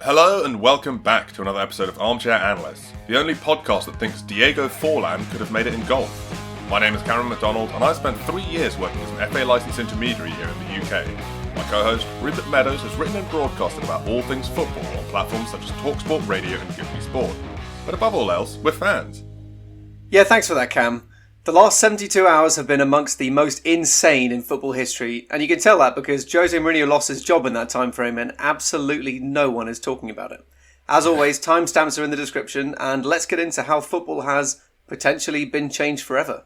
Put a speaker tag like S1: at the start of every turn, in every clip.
S1: Hello and welcome back to another episode of Armchair Analysts, the only podcast that thinks Diego Forlan could have made it in golf. My name is Cameron McDonald and I've spent 3 years working as an FA licensed intermediary here in the UK. My co-host, Rupert Meadows, has written and broadcasted about all things football on platforms such as TalkSport Radio and Give Me Sport. But above all else, we're fans.
S2: Yeah, thanks for that, Cam. The last 72 hours have been amongst the most insane in football history, and you can tell that because Jose Mourinho lost his job in that time frame and absolutely no one is talking about it. As always, timestamps are in the description, and let's get into how football has potentially been changed forever.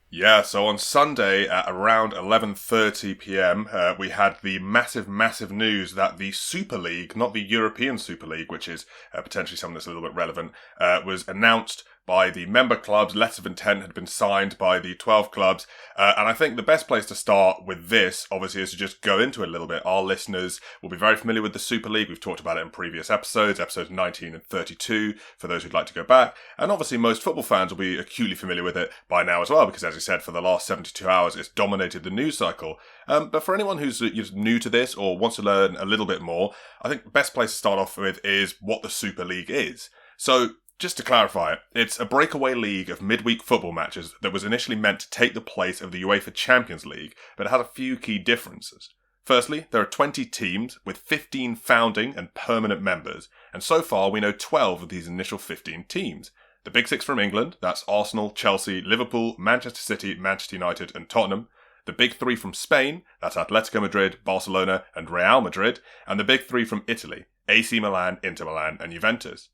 S1: Yeah, so on Sunday at around 11:30pm, we had the massive news that the Super League, not the European Super League, which is potentially something that's a little bit relevant, was announced by the member clubs. Letters of intent had been signed by the 12 clubs. And I think the best place to start with this, obviously, is to just go into it a little bit. Our listeners will be very familiar with the Super League. We've talked about it in previous episodes 19 and 32, for those who'd like to go back. And obviously, most football fans will be acutely familiar with it by now as well, because as I said, for the last 72 hours, it's dominated the news cycle. But for anyone who's new to this or wants to learn a little bit more, I think the best place to start off with is what the Super League is. So, just to clarify, it's a breakaway league of midweek football matches that was initially meant to take the place of the UEFA Champions League, but it had a few key differences. Firstly, there are 20 teams with 15 founding and permanent members, and so far we know 12 of these initial 15 teams. The Big Six from England, that's Arsenal, Chelsea, Liverpool, Manchester City, Manchester United and Tottenham. The Big Three from Spain, that's Atletico Madrid, Barcelona and Real Madrid. And the Big Three from Italy, AC Milan, Inter Milan and Juventus.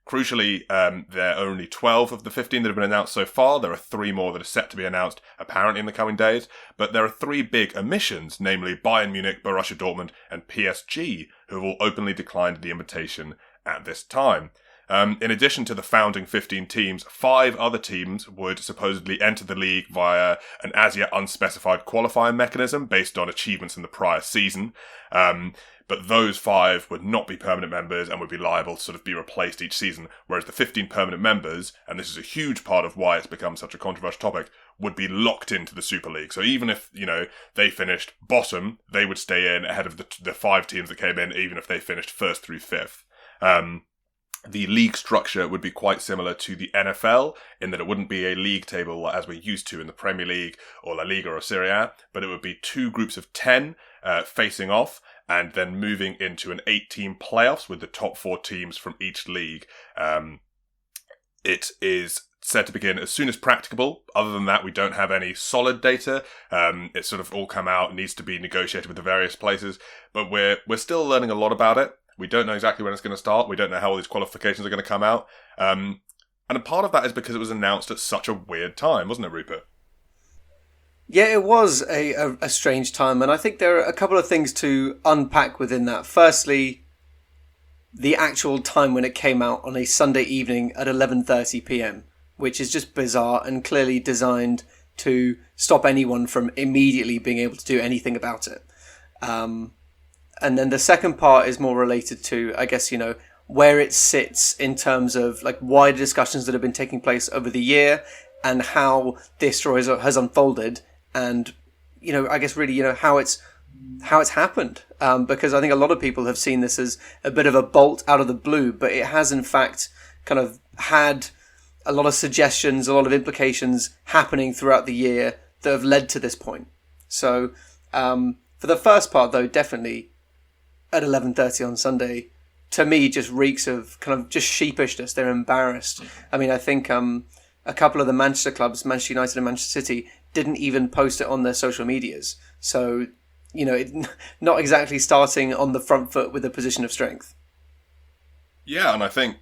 S1: Crucially, there are only 12 of the 15 that have been announced so far. There are 3 more that are set to be announced, apparently in the coming days. But there are 3 big omissions, namely Bayern Munich, Borussia Dortmund, and PSG, who have all openly declined the invitation at this time. In addition to the founding 15 teams, 5 other teams would supposedly enter the league via an as-yet unspecified qualifying mechanism based on achievements in the prior season. But those 5 would not be permanent members and would be liable to sort of be replaced each season, whereas the 15 permanent members, and this is a huge part of why it's become such a controversial topic, would be locked into the Super League. So even if, they finished bottom, they would stay in ahead of the 5 teams that came in, even if they finished 1st through 5th. The league structure would be quite similar to the NFL, in that it wouldn't be a league table as we're used to in the Premier League or La Liga or Serie A, but it would be 2 groups of 10 facing off, and then moving into an 8-team playoffs with the top 4 teams from each league. It is said to begin as soon as practicable. Other than that, we don't have any solid data. It's sort of all come out, needs to be negotiated with the various places, but we're still learning a lot about it. We don't know exactly when it's going to start. We don't know how all these qualifications are going to come out. And a part of that is because it was announced at such a weird time, wasn't it, Rupert?
S2: Yeah, it was a strange time, and I think there are a couple of things to unpack within that. Firstly, the actual time when it came out on a Sunday evening at 11:30pm, which is just bizarre and clearly designed to stop anyone from immediately being able to do anything about it. And then the second part is more related to, I guess, where it sits in terms of like wider discussions that have been taking place over the year and how this story has unfolded. And, I guess really, how it's happened. Because I think a lot of people have seen this as a bit of a bolt out of the blue, but it has in fact kind of had a lot of suggestions, a lot of implications happening throughout the year that have led to this point. So for the first part, though, definitely at 11:30 on Sunday, to me, just reeks of kind of just sheepishness. They're embarrassed. I mean, I think a couple of the Manchester clubs, Manchester United and Manchester City, didn't even post it on their social medias. So, not exactly starting on the front foot with a position of strength.
S1: Yeah, and I think,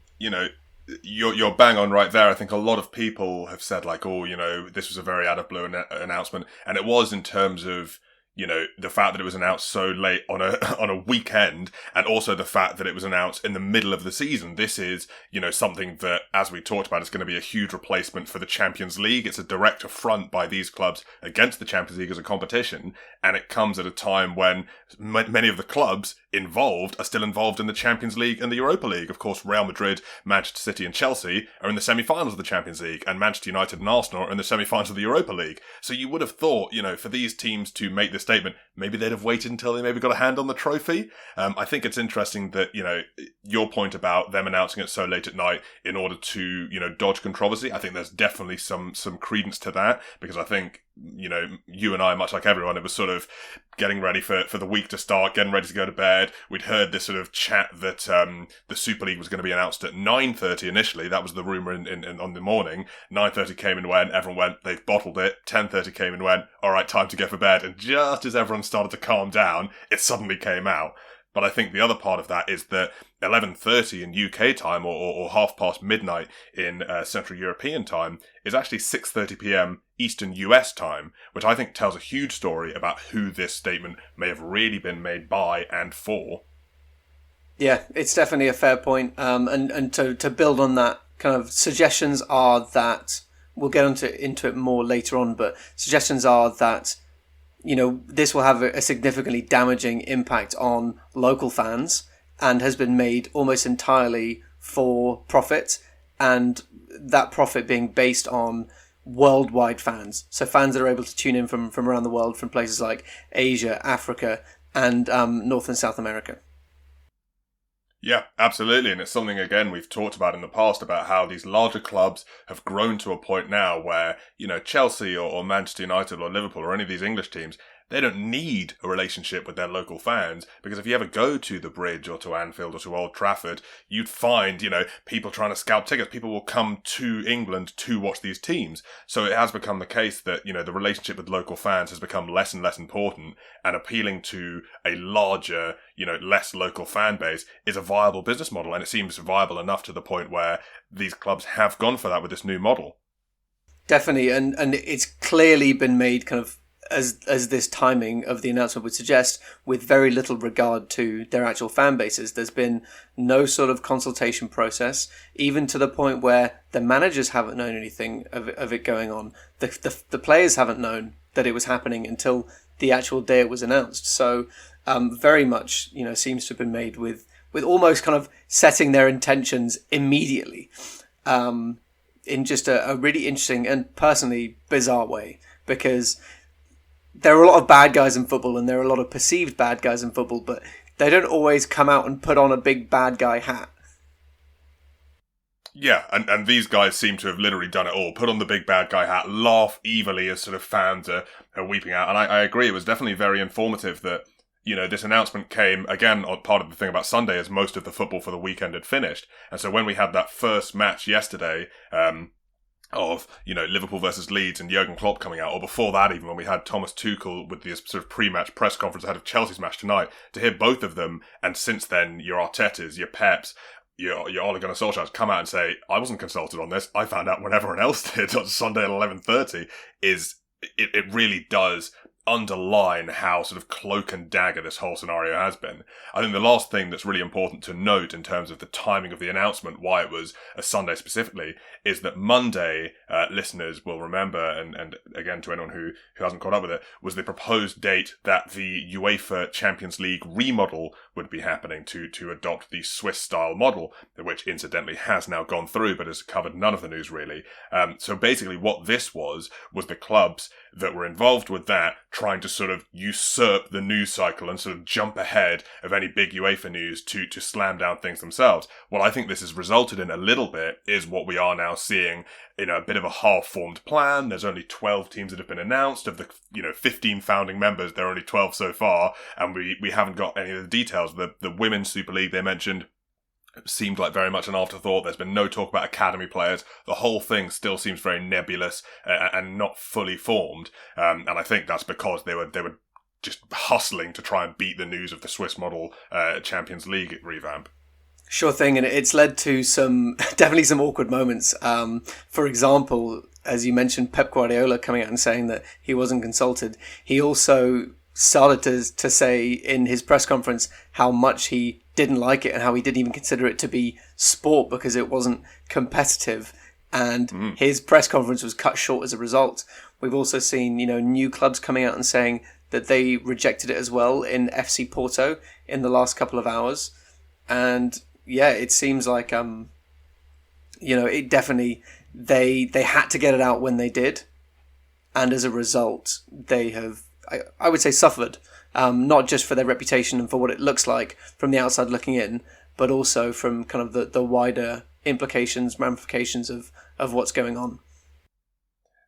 S1: you're bang on right there. I think a lot of people have said like, this was a very out of blue announcement. And it was in terms of, the fact that it was announced so late on a weekend, and also the fact that it was announced in the middle of the season. This is, something that, as we talked about, is going to be a huge replacement for the Champions League. It's a direct affront by these clubs against the Champions League as a competition, and it comes at a time when many of the clubs involved are still involved in the Champions League and the Europa League. Of course, Real Madrid, Manchester City and Chelsea are in the semi-finals of the Champions League, and Manchester United and Arsenal are in the semi-finals of the Europa League. So you would have thought, for these teams to make this statement, maybe they'd have waited until they maybe got a hand on the trophy. I think it's interesting that, your point about them announcing it so late at night in order to, dodge controversy. I think there's definitely some credence to that, because I think, you and I, much like everyone, it was sort of getting ready for the week to start, getting ready to go to bed. We'd heard this sort of chat that the Super League was going to be announced at 9:30 initially. That was the rumour on the morning. 9:30 came and went. Everyone went, they've bottled it. 10:30 came and went, all right, time to go for bed. And just as everyone started to calm down, it suddenly came out. But I think the other part of that is that 11:30 in UK time or half past midnight in Central European time is actually 6:30 p.m. Eastern US time, which I think tells a huge story about who this statement may have really been made by and for.
S2: Yeah, it's definitely a fair point. And to build on that, kind of suggestions are that, we'll get into it more later on, but suggestions are that this will have a significantly damaging impact on local fans and has been made almost entirely for profit, and that profit being based on worldwide fans. So fans that are able to tune in from around the world, from places like Asia, Africa, and North and South America.
S1: Yeah, absolutely. And it's something, again, we've talked about in the past about how these larger clubs have grown to a point now where, Chelsea or Manchester United or Liverpool or any of these English teams, they don't need a relationship with their local fans, because if you ever go to the Bridge or to Anfield or to Old Trafford, you'd find, people trying to scalp tickets. People will come to England to watch these teams. So it has become the case that, the relationship with local fans has become less and less important, and appealing to a larger, less local fan base is a viable business model. And it seems viable enough to the point where these clubs have gone for that with this new model.
S2: Definitely. And it's clearly been made kind of, as this timing of the announcement would suggest, with very little regard to their actual fan bases. There's been no sort of consultation process, even to the point where the managers haven't known anything of it going on. The players haven't known that it was happening until the actual day it was announced. So very much, seems to have been made with almost kind of setting their intentions immediately, in just a really interesting and personally bizarre way, because there are a lot of bad guys in football, and there are a lot of perceived bad guys in football, but they don't always come out and put on a big bad guy hat.
S1: Yeah, and these guys seem to have literally done it all. Put on the big bad guy hat, laugh evilly as sort of fans are weeping out. And I agree, it was definitely very informative that, this announcement came, again, on part of the thing about Sunday is most of the football for the weekend had finished. And so when we had that first match yesterday, of, Liverpool versus Leeds and Jurgen Klopp coming out, or before that even, when we had Thomas Tuchel with the sort of pre-match press conference ahead of Chelsea's match tonight, to hear both of them, and since then, your Artetas, your Peps, your Ole Gunnar Solskjaer come out and say, I wasn't consulted on this, I found out when everyone else did on Sunday at 11:30, it really does underline how sort of cloak and dagger this whole scenario has been. I think the last thing that's really important to note in terms of the timing of the announcement, why it was a Sunday specifically, is that Monday, listeners will remember, and again to anyone who hasn't caught up with it, was the proposed date that the UEFA Champions League remodel would be happening to adopt the Swiss-style model, which incidentally has now gone through but has covered none of the news really. So basically what this was the clubs that were involved with that trying to sort of usurp the news cycle and sort of jump ahead of any big UEFA news to slam down things themselves. What I think this has resulted in a little bit is what we are now seeing, a bit of a half-formed plan. There's only 12 teams that have been announced. Of the, 15 founding members, there are only 12 so far, and we haven't got any of the details. The Women's Super League they mentioned seemed like very much an afterthought. There's been no talk about academy players. The whole thing still seems very nebulous and not fully formed. And I think that's because they were just hustling to try and beat the news of the Swiss model Champions League revamp.
S2: Sure thing, and it's led to definitely some awkward moments. For example, as you mentioned, Pep Guardiola coming out and saying that he wasn't consulted. He also started to say in his press conference how much he didn't like it and how he didn't even consider it to be sport because it wasn't competitive. And his press conference was cut short as a result. We've also seen, new clubs coming out and saying that they rejected it as well in FC Porto in the last couple of hours. And yeah, it seems like it definitely they had to get it out when they did, and as a result, they have I would say suffered, not just for their reputation and for what it looks like from the outside looking in, but also from kind of the wider implications, ramifications of what's going on.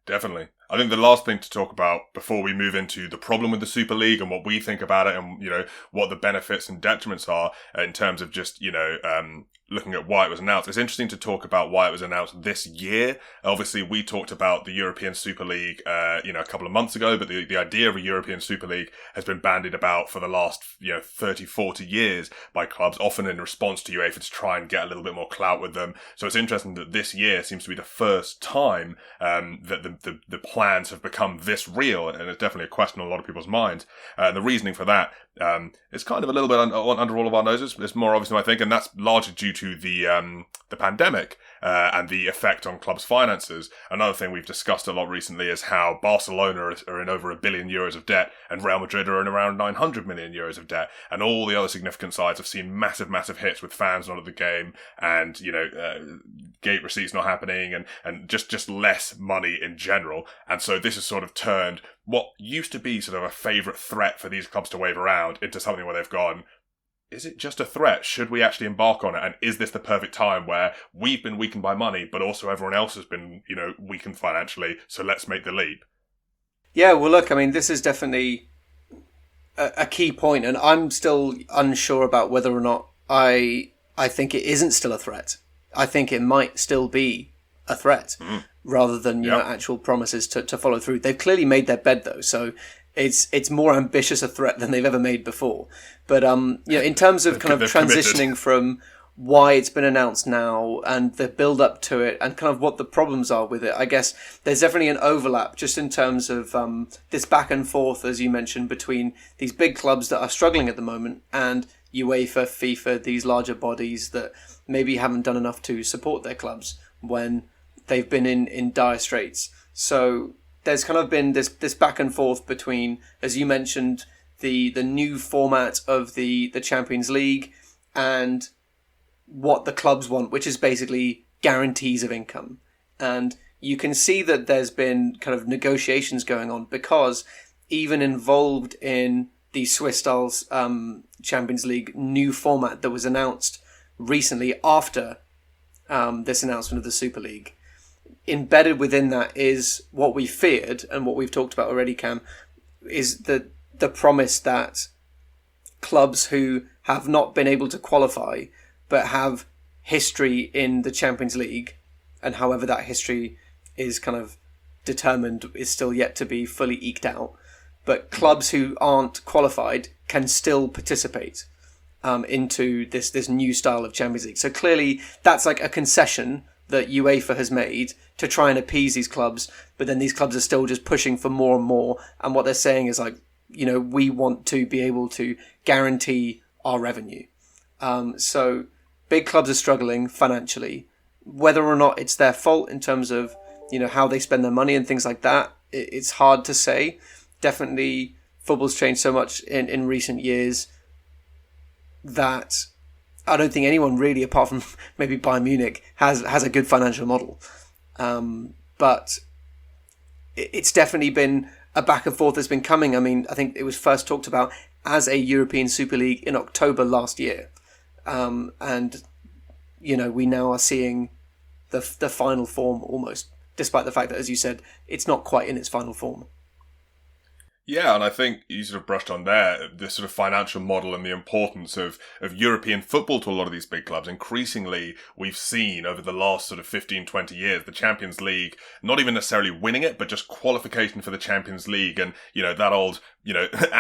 S1: Definitely. I think the last thing to talk about before we move into the problem with the Super League and what we think about it and, what the benefits and detriments are in terms of just, looking at why it was announced. It's interesting to talk about why it was announced this year. Obviously, we talked about the European Super League, a couple of months ago, but the idea of a European Super League has been bandied about for the last, 30, 40 years by clubs, often in response to UEFA to try and get a little bit more clout with them. So it's interesting that this year seems to be the first time that the plans have become this real, and it's definitely a question on a lot of people's minds. And the reasoning for that is kind of a little bit under all of our noses. It's more obvious than I think, and that's largely due to the pandemic and the effect on clubs' finances. Another thing we've discussed a lot recently is how Barcelona are in over €1 billion of debt, and Real Madrid are in around €900 million of debt, and all the other significant sides have seen massive hits with fans not at the game, and gate receipts not happening, and just less money in general. And so this has sort of turned what used to be sort of a favourite threat for these clubs to wave around into something where they've gone, is it just a threat? Should we actually embark on it? And is this the perfect time where we've been weakened by money, but also everyone else has been, weakened financially, so let's make the leap?
S2: Yeah, well, look, I mean, this is definitely a key point, and I'm still unsure about whether or not I think it isn't still a threat. I think it might still be a threat, rather than actual promises to follow through. They've clearly made their bed, though, so it's more ambitious a threat than they've ever made before. But in terms of kind of transitioning from why it's been announced now and the build up to it and kind of what the problems are with it, I guess there's definitely an overlap just in terms of this back and forth, as you mentioned, between these big clubs that are struggling at the moment and UEFA, FIFA, these larger bodies that maybe haven't done enough to support their clubs when they've been in dire straits. So there's kind of been this back and forth between, as you mentioned, the new format of the Champions League and what the clubs want, which is basically guarantees of income. And you can see that there's been kind of negotiations going on, because even involved in the Swiss Styles Champions League new format that was announced recently after this announcement of the Super League, embedded within that is what we feared and what we've talked about already, Cam, is the promise that clubs who have not been able to qualify but have history in the Champions League, and however that history is kind of determined is still yet to be fully eked out, but clubs who aren't qualified can still participate into this new style of Champions League. So clearly that's like a concession that UEFA has made to try and appease these clubs, but then these clubs are still just pushing for more and more, and what they're saying is like, we want to be able to guarantee our revenue. So big clubs are struggling financially. Whether or not it's their fault in terms of, how they spend their money and things like that, it's hard to say. Definitely football's changed so much in recent years that I don't think anyone really, apart from maybe Bayern Munich, has a good financial model. But it's definitely been a back and forth that's been coming. I mean, I think it was first talked about as a European Super League in October last year. And, we now are seeing the final form almost, despite the fact that, as you said, it's not quite in its final form.
S1: Yeah, and I think you sort of brushed on there the sort of financial model and the importance of European football to a lot of these big clubs. Increasingly, we've seen over the last sort of 15, 20 years, the Champions League, not even necessarily winning it, but just qualification for the Champions League. And, that old,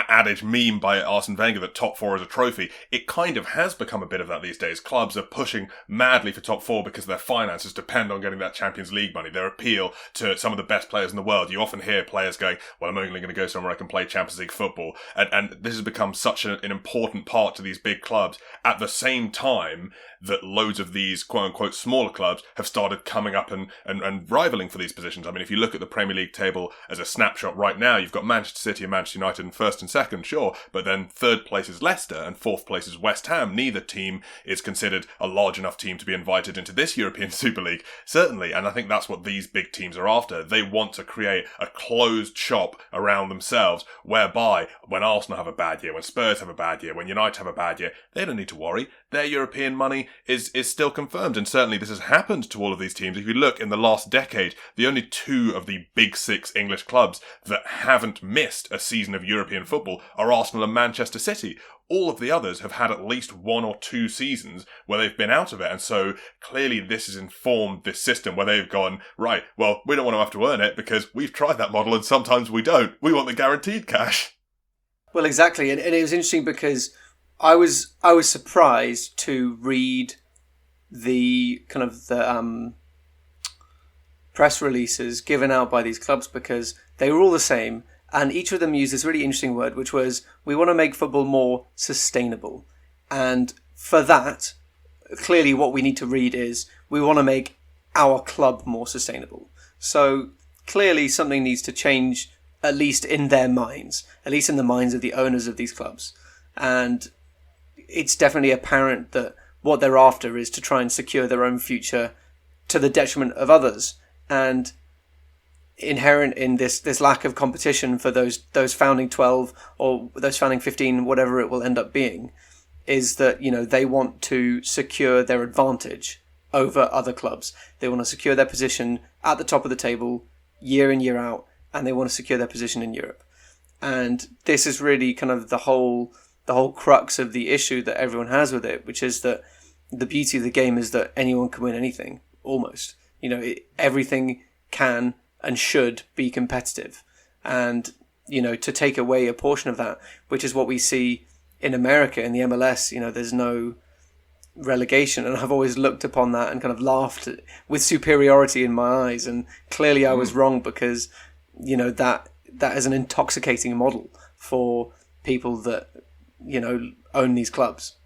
S1: adage meme by Arsene Wenger that top four is a trophy. It kind of has become a bit of that these days. Clubs are pushing madly for top four because their finances depend on getting that Champions League money. Their appeal to some of the best players in the world. You often hear players going, well, I'm only going to go somewhere I can play Champions League football. And this has become such an important part to these big clubs at the same time that loads of these quote-unquote smaller clubs have started coming up and rivaling for these positions. I mean, if you look at the Premier League table as a snapshot right now, you've got Manchester City and Manchester United United in first and second, sure, but then third place is Leicester and fourth place is West Ham. Neither team is considered a large enough team to be invited into this European Super League, certainly, and I think that's what these big teams are after. They want to create a closed shop around themselves, whereby when Arsenal have a bad year, when Spurs have a bad year, when United have a bad year, they don't need to worry. Their European money is still confirmed, and certainly this has happened to all of these teams. If you look in the last decade, the only two of the big six English clubs that haven't missed a season of European football are Arsenal and Manchester City. All of the others have had at least 1 or 2 seasons where they've been out of it. And so clearly this has informed this system where they've gone, right, well, we don't want to have to earn it because we've tried that model and sometimes we don't. We want the guaranteed cash.
S2: Well, exactly. And it was interesting because I was surprised to read the kind of the press releases given out by these clubs because they were all the same. And each of them used this really interesting word, which was, we want to make football more sustainable. And for that, clearly what we need to read is, we want to make our club more sustainable. So clearly something needs to change, at least in their minds, at least in the minds of the owners of these clubs. And it's definitely apparent that what they're after is to try and secure their own future to the detriment of others. And inherent in this lack of competition for those founding 12 or those founding 15, whatever it will end up being, is that, you know, they want to secure their advantage over other clubs. They want to secure their position at the top of the table year in, year out, and they want to secure their position in Europe. And this is really kind of the whole crux of the issue that everyone has with it, which is that the beauty of the game is that anyone can win anything, almost. You know, everything can and should be competitive. And, you know, to take away a portion of that, which is what we see in America, in the MLS, you know, there's no relegation. And I've always looked upon that and kind of laughed with superiority in my eyes. And clearly I was wrong because, you know, that is an intoxicating model for people that, you know, own these clubs.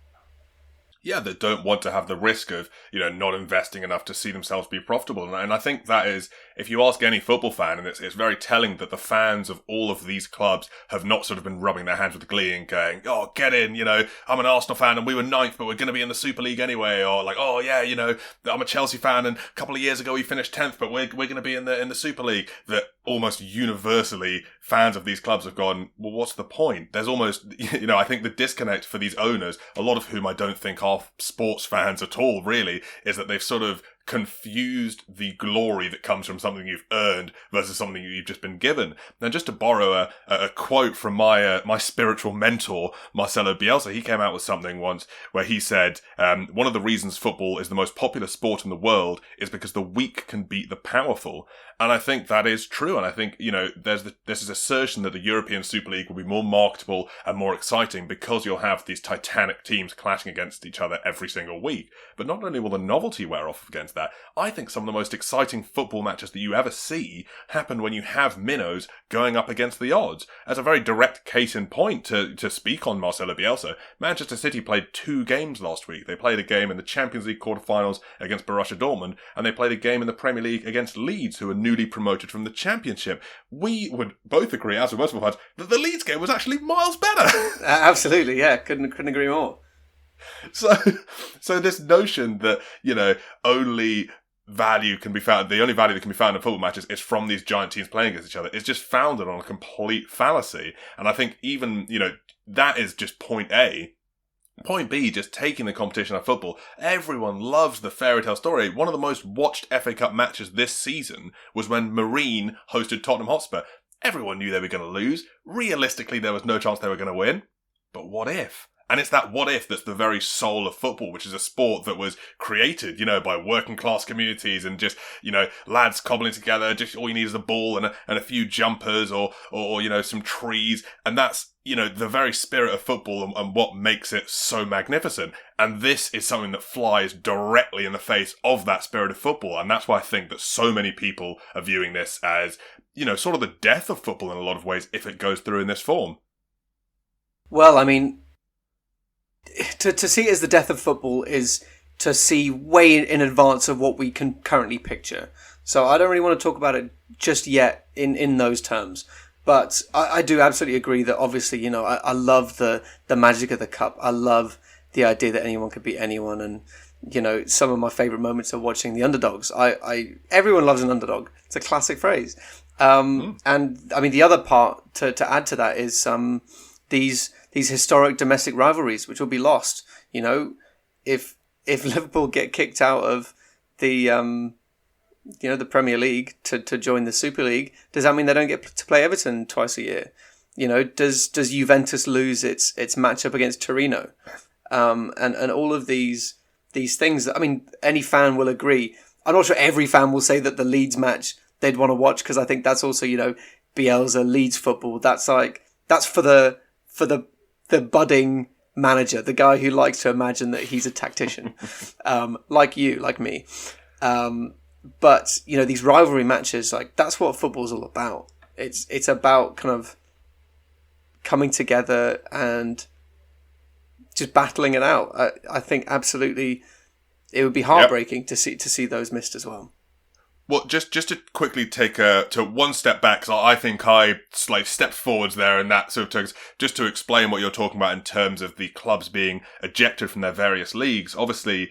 S1: Yeah, that don't want to have the risk of, you know, not investing enough to see themselves be profitable. And I think that is, if you ask any football fan, and it's very telling that the fans of all of these clubs have not sort of been rubbing their hands with glee and going, oh, get in, you know, I'm an Arsenal fan and we were 9th, but we're going to be in the Super League anyway. Or like, oh yeah, you know, I'm a Chelsea fan and a couple of years ago we finished 10th, but we're going to be in the Super League. That almost universally fans of these clubs have gone, well, what's the point? There's almost, you know, I think the disconnect for these owners, a lot of whom I don't think are sports fans at all, really, is that they've sort of confused the glory that comes from something you've earned versus something you've just been given. Now, just to borrow a quote from my spiritual mentor, Marcelo Bielsa, he came out with something once where he said, one of the reasons football is the most popular sport in the world is because the weak can beat the powerful. And I think that is true. And I think, you know, there's this assertion that the European Super League will be more marketable and more exciting because you'll have these titanic teams clashing against each other every single week. But not only will the novelty wear off against that, I think some of the most exciting football matches that you ever see happen when you have minnows going up against the odds. As a very direct case in point to speak on Marcelo Bielsa, Manchester City played 2 games last week. They played a game in the Champions League quarterfinals against Borussia Dortmund, and they played a game in the Premier League against Leeds, who are newly promoted from the Championship. We would both agree, as with most of us, that the Leeds game was actually miles better.
S2: Absolutely, yeah. Couldn't agree more.
S1: So this notion that, you know, the only value that can be found in football matches is from these giant teams playing against each other is just founded on a complete fallacy. And I think even, you know, that is just point A. Point B, just taking the competition of football. Everyone loves the fairy tale story. One of the most watched FA Cup matches this season was when Marine hosted Tottenham Hotspur. Everyone knew they were going to lose. Realistically, there was no chance they were going to win. But what if? And it's that what if that's the very soul of football, which is a sport that was created, you know, by working class communities and just, you know, lads cobbling together. Just all you need is a ball and a few jumpers or, you know, some trees. And that's, you know, the very spirit of football and what makes it so magnificent. And this is something that flies directly in the face of that spirit of football. And that's why I think that so many people are viewing this as, you know, sort of the death of football in a lot of ways if it goes through in this form.
S2: Well, I mean, to see it as the death of football is to see way in advance of what we can currently picture. So I don't really want to talk about it just yet in those terms. But I do absolutely agree that obviously, I love the magic of the cup. I love the idea that anyone could beat anyone. And, some of my favourite moments are watching the underdogs. Everyone loves an underdog. It's a classic phrase. And I mean, the other part to add to that is these historic domestic rivalries, which will be lost. If Liverpool get kicked out of the the Premier League to join the Super League, does that mean they don't get to play Everton twice a year? Does Juventus lose its matchup against Torino? And all of these things that, I mean, any fan will agree. I'm not sure every fan will say that the Leeds match they'd want to watch, because I think that's also, Bielsa, Leeds football. That's for the budding manager, the guy who likes to imagine that he's a tactician, like me. But these rivalry matches, like, that's what football's all about. It's about kind of coming together and just battling it out. I think absolutely it would be heartbreaking to see those missed as well.
S1: Well, just to quickly take to one step back, because I think I stepped forwards there in that sort of terms, just to explain what you're talking about in terms of the clubs being ejected from their various leagues. Obviously,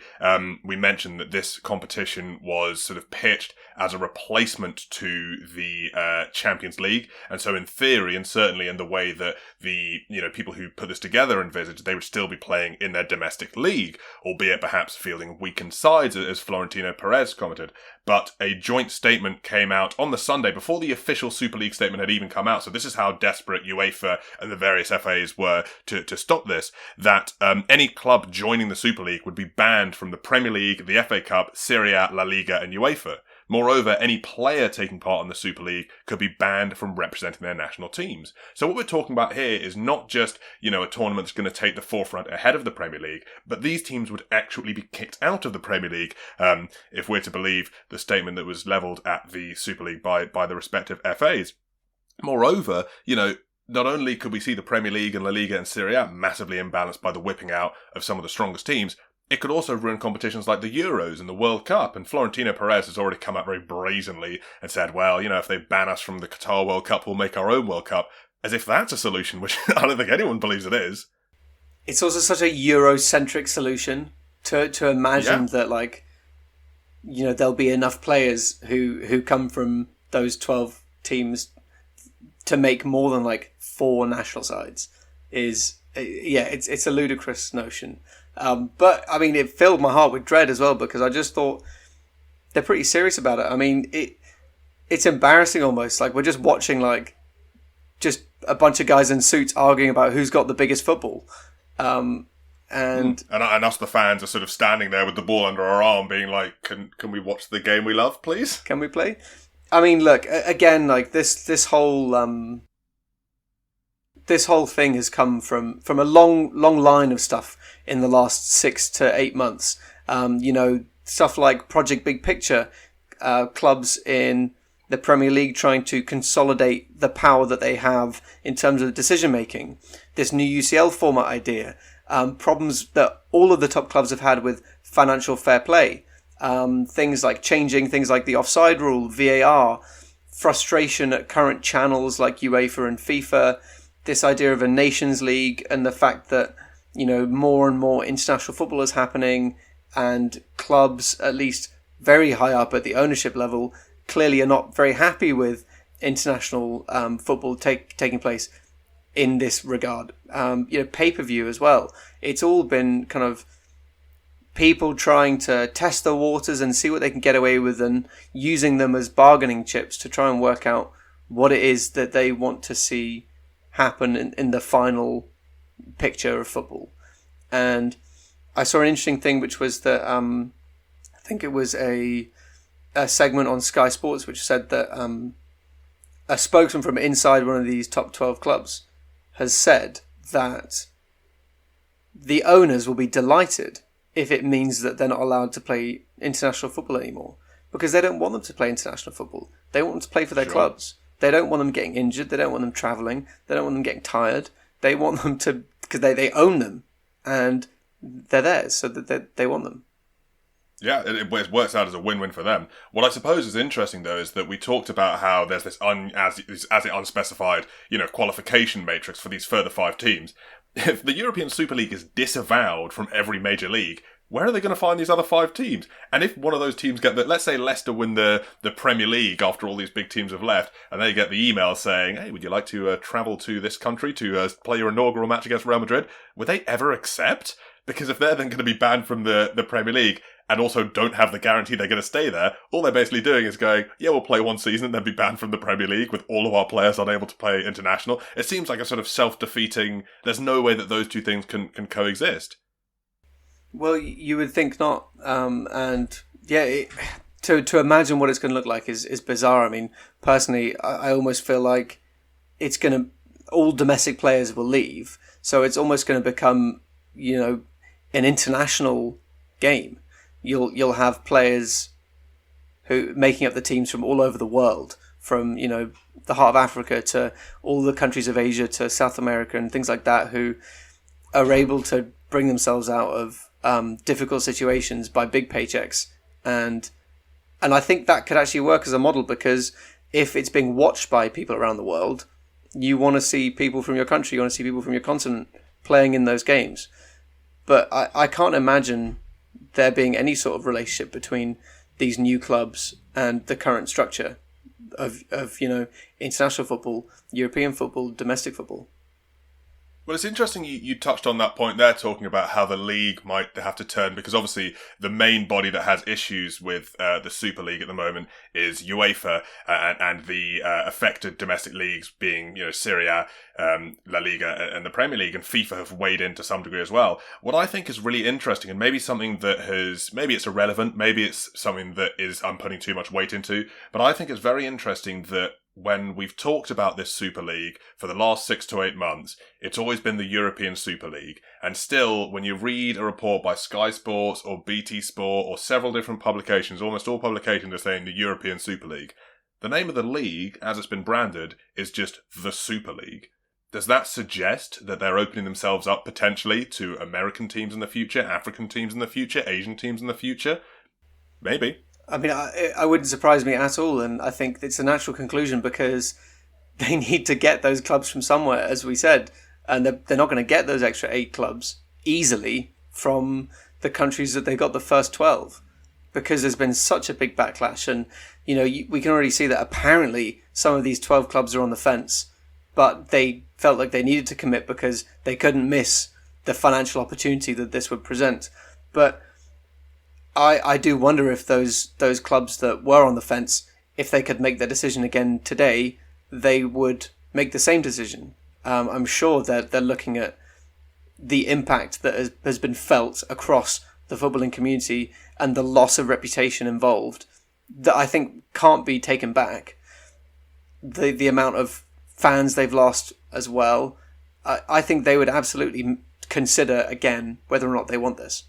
S1: we mentioned that this competition was sort of pitched as a replacement to the Champions League, and so in theory, and certainly in the way that the people who put this together envisaged, they would still be playing in their domestic league, albeit perhaps fielding weakened sides, as Florentino Perez commented. But a joint statement came out on the Sunday before the official Super League statement had even come out. So this is how desperate UEFA and the various FAs were to stop this, that any club joining the Super League would be banned from the Premier League, the FA Cup, Serie A, La Liga and UEFA. Moreover, any player taking part in the Super League could be banned from representing their national teams. So what we're talking about here is not just, a tournament that's going to take the forefront ahead of the Premier League, but these teams would actually be kicked out of the Premier League, if we're to believe the statement that was levelled at the Super League by the respective FAs. Moreover, not only could we see the Premier League and La Liga and Serie A massively imbalanced by the whipping out of some of the strongest teams, it could also ruin competitions like the Euros and the World Cup. And Florentino Perez has already come out very brazenly and said, well, if they ban us from the Qatar World Cup, we'll make our own World Cup. As if that's a solution, which I don't think anyone believes it is.
S2: It's also such a Eurocentric solution to imagine that, there'll be enough players who come from those 12 teams to make more than 4 national sides. It's a ludicrous notion. But I mean, it filled my heart with dread as well, because I just thought they're pretty serious about it. I mean, it's embarrassing almost. We're just watching just a bunch of guys in suits arguing about who's got the biggest football. And
S1: us, the fans, are sort of standing there with the ball under our arm, being like, "Can we watch the game we love, please?
S2: Can we play?" I mean, look, again, this whole thing has come from a long line of stuff in the last 6 to 8 months. Stuff like Project Big Picture, clubs in the Premier League trying to consolidate the power that they have in terms of decision making. This new UCL format idea, problems that all of the top clubs have had with financial fair play, things like changing things like the offside rule, VAR, frustration at current channels like UEFA and FIFA, this idea of a Nations League, and the fact that more and more international football is happening, and clubs, at least very high up at the ownership level, clearly are not very happy with international football taking place in this regard. Pay-per-view as well. It's all been kind of people trying to test the waters and see what they can get away with, and using them as bargaining chips to try and work out what it is that they want to see happen in the final picture of football. And I saw an interesting thing, which was that I think it was a segment on Sky Sports which said that a spokesman from inside one of these top 12 clubs has said that the owners will be delighted if it means that they're not allowed to play international football anymore, because they don't want them to play international football. They want them to play for their clubs. They don't want them getting injured. They don't want them travelling. They don't want them getting tired. They want them to, because they own them and they're theirs, so that they want them.
S1: Yeah, it works out as a win-win for them. What I suppose is interesting, though, is that we talked about how there's this as it unspecified, qualification matrix for these further 5 teams. If the European Super League is disavowed from every major league, where are they going to find these other 5 teams? And if one of those teams let's say Leicester win the Premier League after all these big teams have left, and they get the email saying, hey, would you like to travel to this country to play your inaugural match against Real Madrid? Would they ever accept? Because if they're then going to be banned from the Premier League, and also don't have the guarantee they're going to stay there, all they're basically doing is going, yeah, we'll play one season and then be banned from the Premier League with all of our players unable to play international. It seems like a sort of self-defeating, there's no way that those two things can coexist.
S2: Well, you would think not. And yeah, to imagine what it's going to look like is bizarre. I mean, personally, I almost feel like it's going to, all domestic players will leave. So it's almost going to become, an international game. You'll have players who making up the teams from all over the world, from the heart of Africa to all the countries of Asia to South America and things like that, who are able to bring themselves out of difficult situations by big paychecks, and I think that could actually work as a model, because if it's being watched by people around the world, you want to see people from your country, you want to see people from your continent playing in those games. But I can't imagine there being any sort of relationship between these new clubs and the current structure of international football, European football, domestic football.
S1: Well, it's interesting you touched on that point there, talking about how the league might have to turn, because obviously the main body that has issues with the Super League at the moment is UEFA, and the affected domestic leagues being, Serie A, La Liga and the Premier League, and FIFA have weighed in to some degree as well. What I think is really interesting, and maybe something that maybe it's irrelevant, maybe it's something that I'm putting too much weight into, but I think it's very interesting that when we've talked about this Super League for the last 6 to 8 months, it's always been the European Super League. And still, when you read a report by Sky Sports or BT Sport or several different publications, almost all publications are saying the European Super League, the name of the league, as it's been branded, is just the Super League. Does that suggest that they're opening themselves up potentially to American teams in the future, African teams in the future, Asian teams in the future? Maybe.
S2: I mean, I wouldn't surprise me at all, and I think it's a natural conclusion, because they need to get those clubs from somewhere, as we said, and they're not going to get those extra 8 clubs easily from the countries that they got the first 12, because there's been such a big backlash, and we can already see that apparently some of these 12 clubs are on the fence, but they felt like they needed to commit because they couldn't miss the financial opportunity that this would present. But I do wonder if those clubs that were on the fence, if they could make their decision again today, they would make the same decision. I'm sure that they're looking at the impact that has been felt across the footballing community and the loss of reputation involved that I think can't be taken back. The amount of fans they've lost as well. I think they would absolutely consider again whether or not they want this.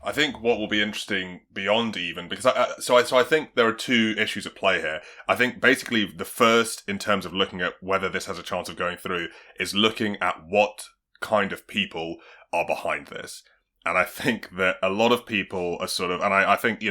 S1: I think what will be interesting beyond even, because I think there are 2 issues at play here. I think basically the first, in terms of looking at whether this has a chance of going through, is looking at what kind of people are behind this. And I think that a lot of people are sort of, and I think,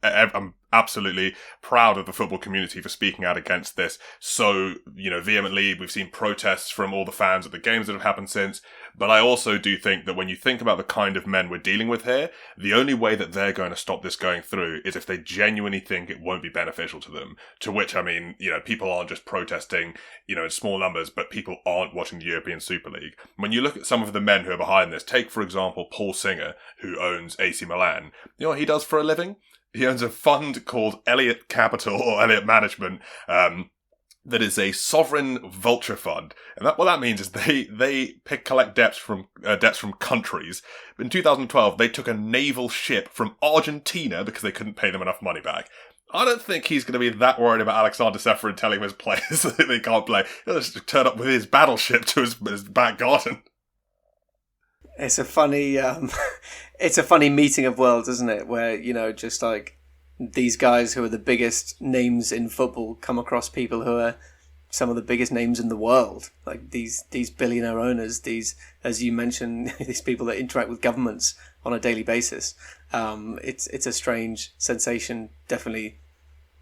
S1: I'm absolutely proud of the football community for speaking out against this so, vehemently. We've seen protests from all the fans at the games that have happened since. But I also do think that when you think about the kind of men we're dealing with here, the only way that they're going to stop this going through is if they genuinely think it won't be beneficial to them. To which, I mean, people aren't just protesting, in small numbers, but people aren't watching the European Super League. When you look at some of the men who are behind this, take, for example, Paul Singer, who owns AC Milan. You know what he does for a living? He owns a fund called Elliott Capital or Elliott Management, that is a sovereign vulture fund, and what that means is they collect debts from countries. In 2012, they took a naval ship from Argentina because they couldn't pay them enough money back. I don't think he's going to be that worried about Alexander Ceferin telling his players that they can't play. He'll just turn up with his battleship to his back garden.
S2: It's a funny, it's a funny meeting of worlds, isn't it? Where just like these guys who are the biggest names in football come across people who are some of the biggest names in the world, like these billionaire owners, these, as you mentioned, these people that interact with governments on a daily basis. It's a strange sensation, definitely.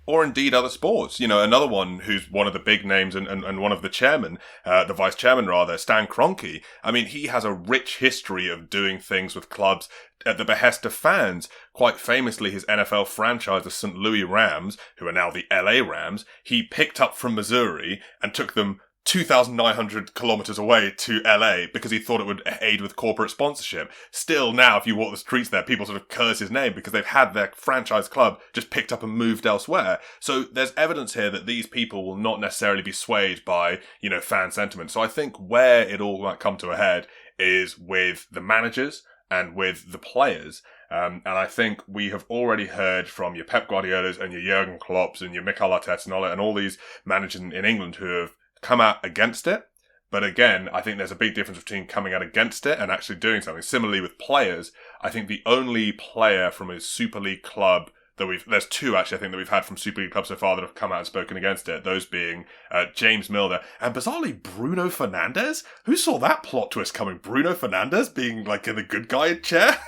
S1: Or indeed other sports. You know, another one who's one of the big names and one of the chairmen, the vice chairman rather, Stan Kroenke. I mean, he has a rich history of doing things with clubs at the behest of fans. Quite famously, his NFL franchise, the St. Louis Rams, who are now the LA Rams, he picked up from Missouri and took them 2,900 kilometers away to LA because he thought it would aid with corporate sponsorship. Still now, if you walk the streets there, people sort of curse his name because they've had their franchise club just picked up and moved elsewhere. So there's evidence here that these people will not necessarily be swayed by, you know, fan sentiment. So I think where it all might come to a head is with the managers and with the players. And I think we have already heard from your Pep Guardiolas and your Jurgen Klopps and your Mikel Arteta and all these managers in England who have come out against it. But again, I think there's a big difference between coming out against it and actually doing something. Similarly with players, I think the only player from a Super League club there's two actually I think that we've had from Super League clubs so far that have come out and spoken against it. Those being James Milner and bizarrely Bruno Fernandes. Who saw that plot twist coming? Bruno Fernandes being like in the good guy chair?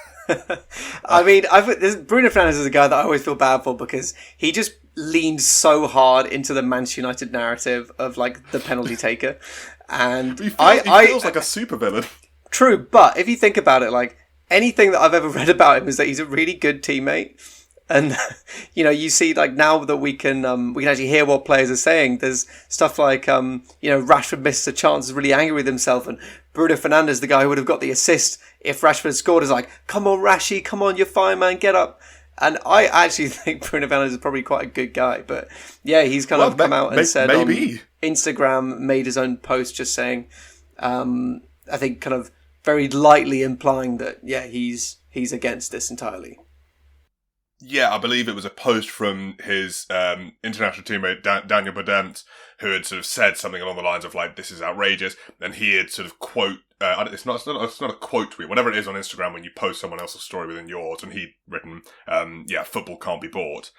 S2: I mean, Bruno Fernandes is a guy that I always feel bad for because he just leaned so hard into the Manchester United narrative of like the penalty taker, and
S1: he feels like a supervillain.
S2: True, but if you think about it, like anything that I've ever read about him is that he's a really good teammate, and you know, you see like now that we can actually hear what players are saying. There's stuff like you know, Rashford missed a chance, is really angry with himself, and Bruno Fernandes, the guy who would have got the assist if Rashford had scored, is like, "Come on, Rashy, come on, you're fine, man, get up." And I actually think Bruno Fernandes is probably quite a good guy. But yeah, he's kind of come out and said maybe. On Instagram, made his own post just saying, I think kind of very lightly implying that, yeah, he's against this entirely.
S1: Yeah, I believe it was a post from his international teammate, Daniel Badent, who had sort of said something along the lines of like, "This is outrageous." And he had sort of quote, it's not a quote tweet, whatever it is on Instagram when you post someone else's story within yours, and he'd written, "Football can't be bought."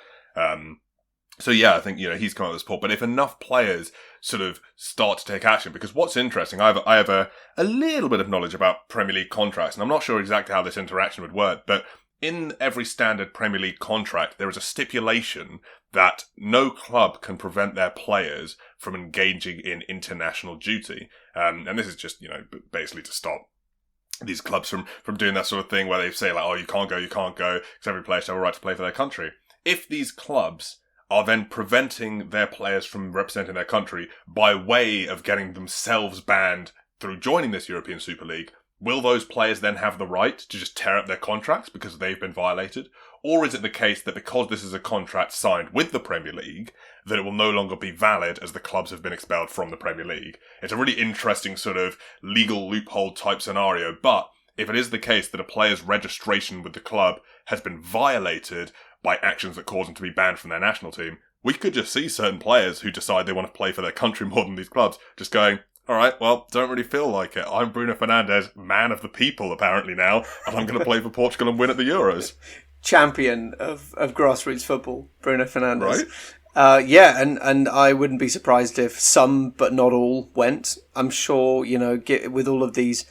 S1: So yeah, I think, you know, he's come up with this point. But if enough players sort of start to take action, because what's interesting, I have a little bit of knowledge about Premier League contracts, and I'm not sure exactly how this interaction would work, but in every standard Premier League contract, there is a stipulation that no club can prevent their players from engaging in international duty. And this is just, you know, basically to stop these clubs from doing that sort of thing where they say like, "Oh, you can't go, because every player should have a right to play for their country." If these clubs are then preventing their players from representing their country by way of getting themselves banned through joining this European Super League, will those players then have the right to just tear up their contracts because they've been violated? Or is it the case that because this is a contract signed with the Premier League, that it will no longer be valid as the clubs have been expelled from the Premier League? It's a really interesting sort of legal loophole type scenario, but if it is the case that a player's registration with the club has been violated by actions that cause them to be banned from their national team, we could just see certain players who decide they want to play for their country more than these clubs just going, "All right, well, don't really feel like it. I'm Bruno Fernandes, man of the people, apparently now, and I'm going to play for Portugal and win at the Euros."
S2: Champion of grassroots football, Bruno Fernandes. Right? Yeah, and I wouldn't be surprised if some, but not all, went. I'm sure, you know, with all of these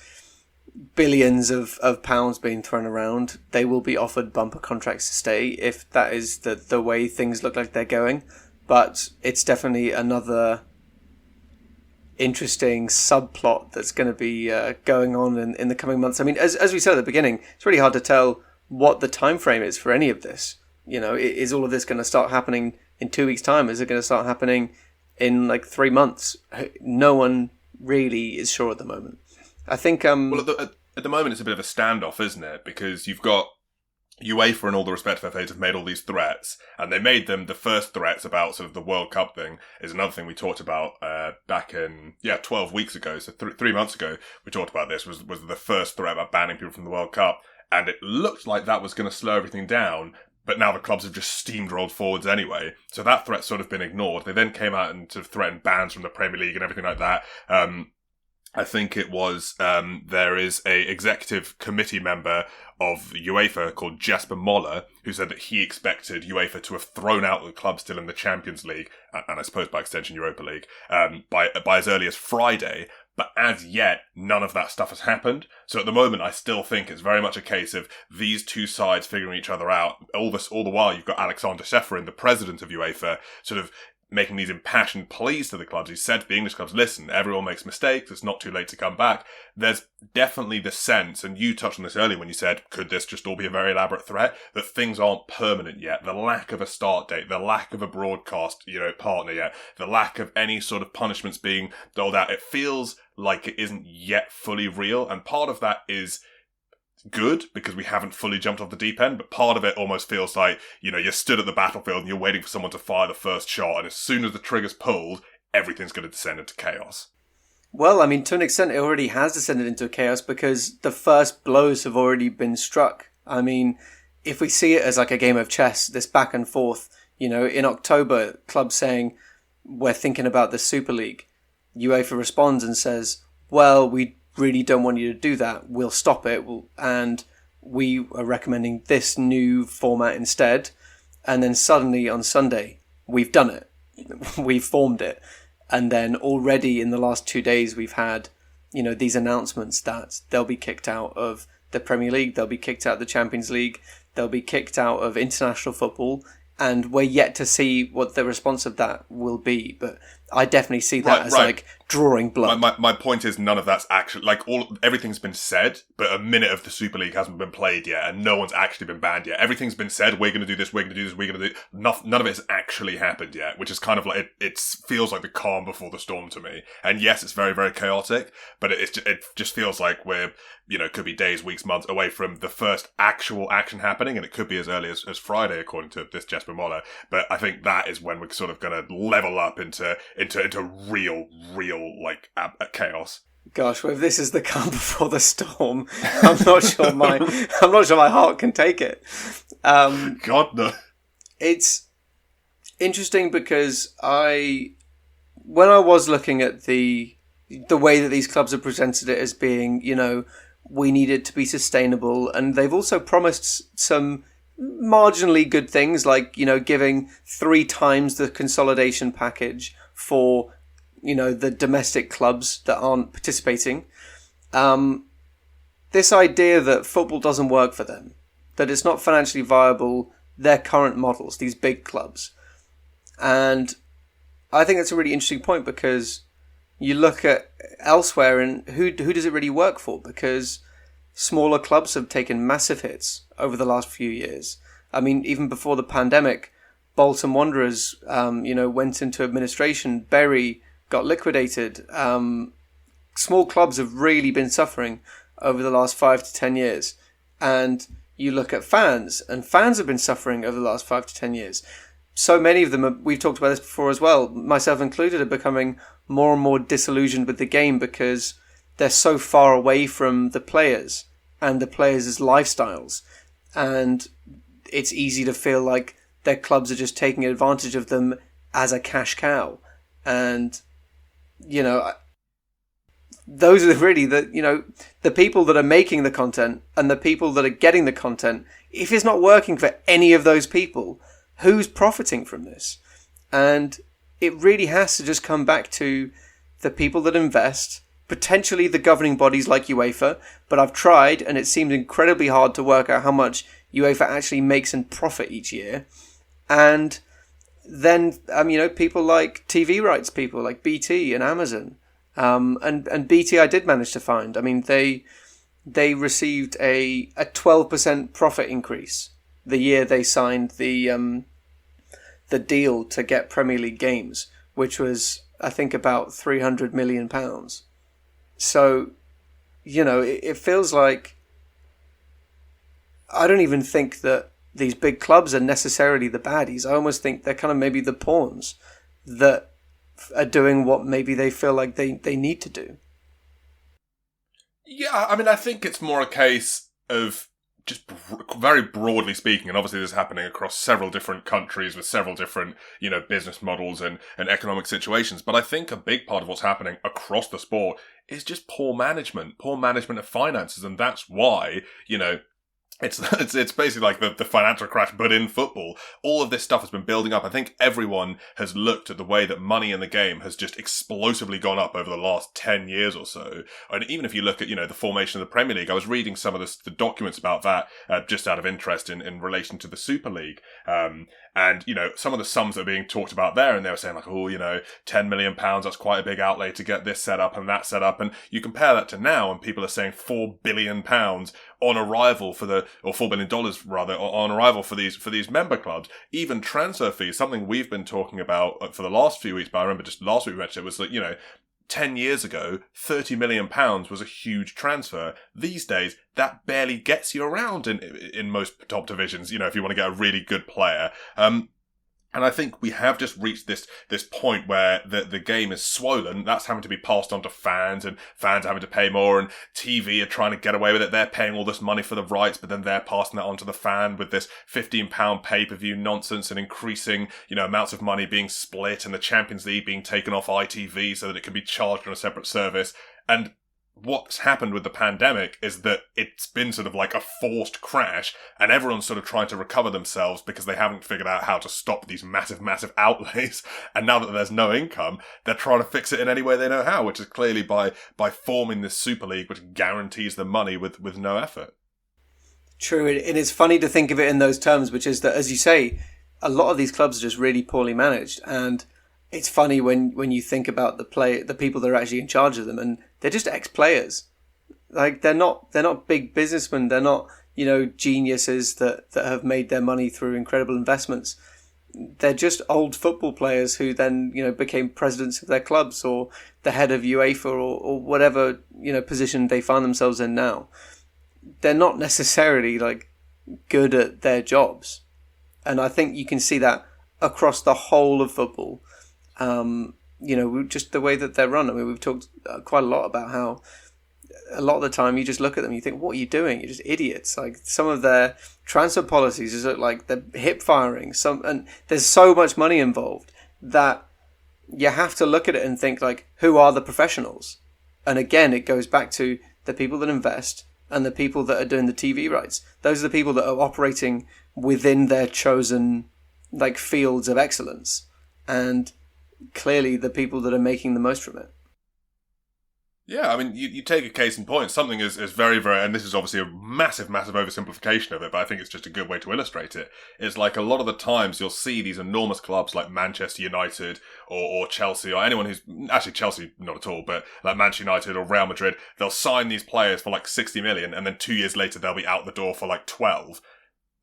S2: billions of pounds being thrown around, they will be offered bumper contracts to stay if that is the way things look like they're going. But it's definitely another interesting subplot that's going to be going on in the coming months. I mean, as we said at the beginning, it's really hard to tell what the time frame is for any of this. You know, is all of this going to start happening in 2 weeks' time? Is it going to start happening in like 3 months? No one really is sure at the moment. I think...
S1: Well, at the moment, it's a bit of a standoff, isn't it? Because you've got UEFA and all the respective FAs have made all these threats, and they made them, the first threats about sort of the World Cup thing is another thing we talked about back in, 12 weeks ago, so 3 months ago, we talked about this, was the first threat about banning people from the World Cup, and it looked like that was going to slow everything down, but now the clubs have just steamrolled forwards anyway, so that threat's sort of been ignored. They then came out and sort of threatened bans from the Premier League and everything like that, I think it was, there is a executive committee member of UEFA called Jesper Moller, who said that he expected UEFA to have thrown out the club still in the Champions League, and I suppose by extension Europa League, by as early as Friday. But as yet, none of that stuff has happened. So at the moment, I still think it's very much a case of these two sides figuring each other out. All the while, you've got Alexander Ceferin, the president of UEFA, sort of making these impassioned pleas to the clubs. He said to the English clubs, listen, everyone makes mistakes, it's not too late to come back. There's definitely the sense, and you touched on this earlier when you said, could this just all be a very elaborate threat, that things aren't permanent yet. The lack of a start date, the lack of a broadcast, partner yet, the lack of any sort of punishments being doled out. It feels like it isn't yet fully real, and part of that is good because we haven't fully jumped off the deep end, but part of it almost feels like, you're stood at the battlefield and you're waiting for someone to fire the first shot, and as soon as the trigger's pulled, everything's going to descend into chaos.
S2: Well, I mean, to an extent, it already has descended into chaos because the first blows have already been struck. I mean, if we see it as like a game of chess, this back and forth, in October, clubs saying, we're thinking about the Super League. UEFA responds and says, well, we really don't want you to do that. We'll stop it. And we are recommending this new format instead. And then suddenly on Sunday, we've done it. We've formed it. And then already in the last 2 days, we've had, these announcements that they'll be kicked out of the Premier League. They'll be kicked out of the Champions League. They'll be kicked out of international football. And we're yet to see what the response of that will be. But I definitely see that as like drawing blood.
S1: My point is none of that's actually, everything's been said, but a minute of the Super League hasn't been played yet, and no one's actually been banned yet. Everything's been said, we're going to do this, we're going to do this, we're going to do... None of it has actually happened yet, which is kind of like, it feels like the calm before the storm to me. And yes, it's very, very chaotic, but it just feels like we're, could be days, weeks, months away from the first actual action happening, and it could be as early as Friday, according to this Jesper Moller. But I think that is when we're sort of going to level up into real chaos.
S2: Gosh, well, if this is the calm before the storm, I'm not sure my heart can take it.
S1: God no.
S2: It's interesting because when I was looking at the way that these clubs have presented it as being, we need it to be sustainable, and they've also promised some marginally good things like, giving 3 times the consolidation package for, the domestic clubs that aren't participating. This idea that football doesn't work for them, that it's not financially viable, their current models, these big clubs. And I think that's a really interesting point because you look at elsewhere and who does it really work for? Because smaller clubs have taken massive hits over the last few years. I mean, even before the pandemic, Bolton Wanderers, went into administration. Bury got liquidated. Small clubs have really been suffering over the last 5 to 10 years. And you look at fans, and fans have been suffering over the last 5 to 10 years. So many of them, we've talked about this before as well, myself included, are becoming more and more disillusioned with the game because they're so far away from the players and the players' lifestyles. And it's easy to feel like their clubs are just taking advantage of them as a cash cow. And, those are really the people that are making the content and the people that are getting the content. If it's not working for any of those people, who's profiting from this? And it really has to just come back to the people that invest, potentially the governing bodies like UEFA, but I've tried and it seems incredibly hard to work out how much UEFA actually makes in profit each year. And then, people like TV rights people like BT and Amazon. And BT I did manage to find. I mean, they received a 12% profit increase the year they signed the deal to get Premier League games, which was, I think, about £300 million. So, it feels like I don't even think that these big clubs are necessarily the baddies. I almost think they're kind of maybe the pawns that are doing what maybe they feel like they need to do.
S1: Yeah, I mean, I think it's more a case of just very broadly speaking, and obviously this is happening across several different countries with several different, business models and economic situations. But I think a big part of what's happening across the sport is just poor management of finances. And that's why, it's basically like the financial crash, but in football. All of this stuff has been building up. I think everyone has looked at the way that money in the game has just explosively gone up over the last 10 years or so. And even if you look at, the formation of the Premier League, I was reading some of the documents about that just out of interest in relation to the Super League. And, some of the sums that are being talked about there, and they were saying like, £10 million, that's quite a big outlay to get this set up and that set up. And you compare that to now, and people are saying £4 billion on arrival or $4 billion rather, on arrival for these member clubs. Even transfer fees, something we've been talking about for the last few weeks, but I remember just last week we mentioned it, was that, 10 years ago, £30 million was a huge transfer. These days, that barely gets you around in most top divisions, if you want to get a really good player. And I think we have just reached this point where the game is swollen. That's having to be passed on to fans, and fans are having to pay more, and TV are trying to get away with it. They're paying all this money for the rights, but then they're passing that on to the fan with this £15 pay-per-view nonsense, and increasing, amounts of money being split, and the Champions League being taken off ITV so that it can be charged on a separate service. And what's happened with the pandemic is that it's been sort of like a forced crash, and everyone's sort of trying to recover themselves because they haven't figured out how to stop these massive outlays. And now that there's no income, they're trying to fix it in any way they know how, which is clearly by forming this Super League, which guarantees them money with no effort.
S2: True, and it's funny to think of it in those terms, which is that, as you say, a lot of these clubs are just really poorly managed, and it's funny when you think about the people that are actually in charge of them, and they're just ex-players. Like, they're not big businessmen. They're not, geniuses that have made their money through incredible investments. They're just old football players who then, became presidents of their clubs or the head of UEFA or whatever, position they find themselves in now. They're not necessarily like good at their jobs. And I think you can see that across the whole of football. Just the way that they're run. I mean, we've talked quite a lot about how a lot of the time you just look at them and you think, what are you doing? You're just idiots. Like, some of their transfer policies is like they're hip firing. And there's so much money involved that you have to look at it and think, like, who are the professionals? And again, it goes back to the people that invest and the people that are doing the TV rights. Those are the people that are operating within their chosen, like, fields of excellence. And clearly the people that are making the most from it.
S1: Yeah, I mean, you take a case in point. Something is very, very, and this is obviously a massive oversimplification of it, but I think it's just a good way to illustrate it. It's like a lot of the times you'll see these enormous clubs like Manchester United or Chelsea, or anyone who's, actually Chelsea not at all, but like Manchester United or Real Madrid, they'll sign these players for like 60 million, and then 2 years later they'll be out the door for like 12.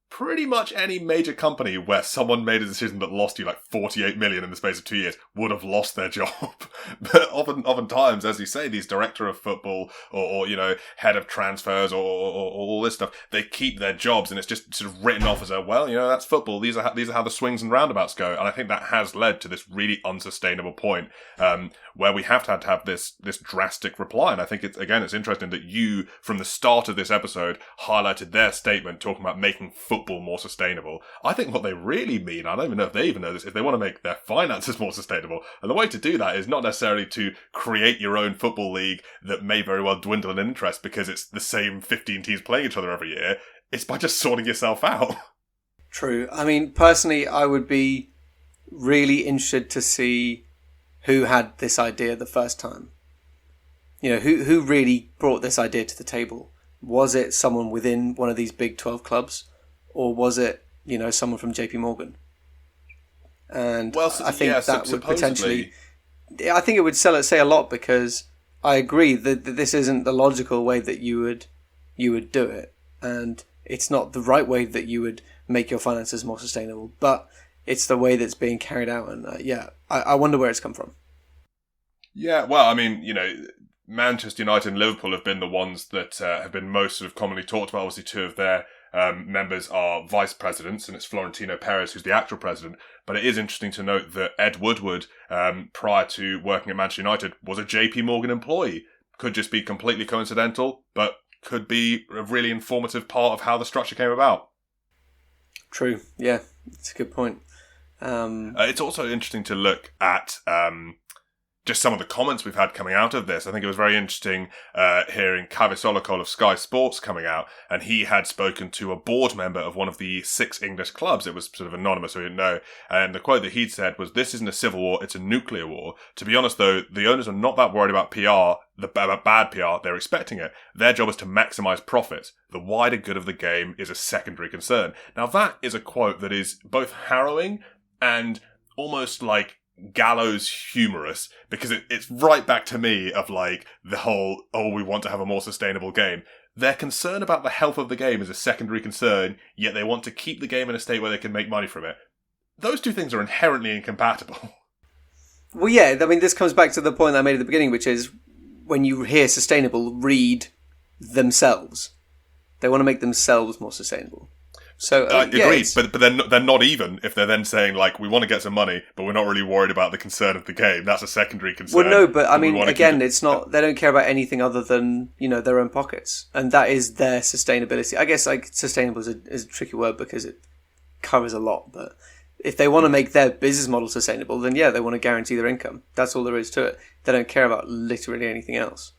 S1: Pretty much any major company where someone made a decision that lost you like 48 million in the space of 2 years would have lost their job. But oftentimes, as you say, these director of football or head of transfers or all this stuff, they keep their jobs, and it's just sort of written off as that's football. These are how the swings and roundabouts go. And I think that has led to this really unsustainable point where we have to have this drastic reply. And I think it's interesting that you, from the start of this episode, highlighted their statement talking about making football more sustainable. I think what they really mean, I don't even know if they even know this, is they want to make their finances more sustainable. And the way to do that is not necessarily to create your own football league that may very well dwindle in interest because it's the same 15 teams playing each other every year. It's by just sorting yourself out.
S2: True. I mean, personally, I would be really interested to see who had this idea the first time. Who really brought this idea to the table? Was it someone within one of these big 12 clubs? Or was it, someone from JP Morgan? And I think that would potentially, I think it would say a lot, because I agree that this isn't the logical way that you would do it, and it's not the right way that you would make your finances more sustainable. But it's the way that's being carried out, and I wonder where it's come from. Yeah,
S1: well, I mean, Manchester United and Liverpool have been the ones that have been most sort of commonly talked about. Obviously, two of their members are vice presidents, and it's Florentino Perez who's the actual president. But it is interesting to note that Ed Woodward, prior to working at Manchester United, was a JP Morgan employee. Could just be completely coincidental, but could be a really informative part of how the structure came about.
S2: True. Yeah, it's a good point.
S1: It's also interesting to look at just some of the comments we've had coming out of this. I think it was very interesting hearing Kavi Solokol of Sky Sports coming out, and he had spoken to a board member of one of the 6 English clubs. It was sort of anonymous, so we didn't know. And the quote that he'd said was, "This isn't a civil war, it's a nuclear war." To be honest, though, the owners are not that worried about PR, about bad PR. They're expecting it. Their job is to maximise profits. The wider good of the game is a secondary concern. Now, that is a quote that is both harrowing and almost like gallows humorous, because it's right back to me of like the whole, we want to have a more sustainable game. Their concern about the health of the game is a secondary concern, yet they want to keep the game in a state where they can make money from it. Those two things are inherently incompatible.
S2: Well, yeah, I mean, this comes back to the point I made at the beginning, which is when you hear sustainable, read themselves. They want to make themselves more sustainable. So
S1: agreed, but they're not even if they're then saying like, we want to get some money, but we're not really worried about the concern of the game. That's a secondary concern.
S2: Well, no, but I mean, again, it's not. They don't care about anything other than their own pockets, and that is their sustainability. I guess like sustainable is a tricky word because it covers a lot. But if they want to make their business model sustainable, then yeah, they want to guarantee their income. That's all there is to it. They don't care about literally anything else.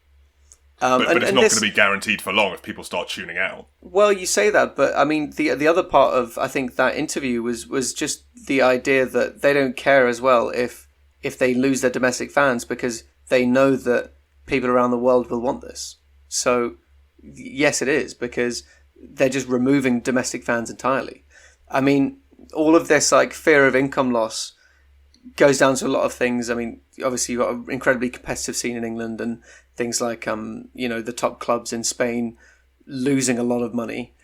S1: But it's not going to be guaranteed for long if people start tuning out.
S2: Well, you say that, but I mean, the other part of, I think, that interview was just the idea that they don't care as well if they lose their domestic fans, because they know that people around the world will want this. So, yes, it is, because they're just removing domestic fans entirely. I mean, all of this like fear of income loss goes down to a lot of things. I mean, obviously you've got an incredibly competitive scene in England, and things like the top clubs in Spain losing a lot of money,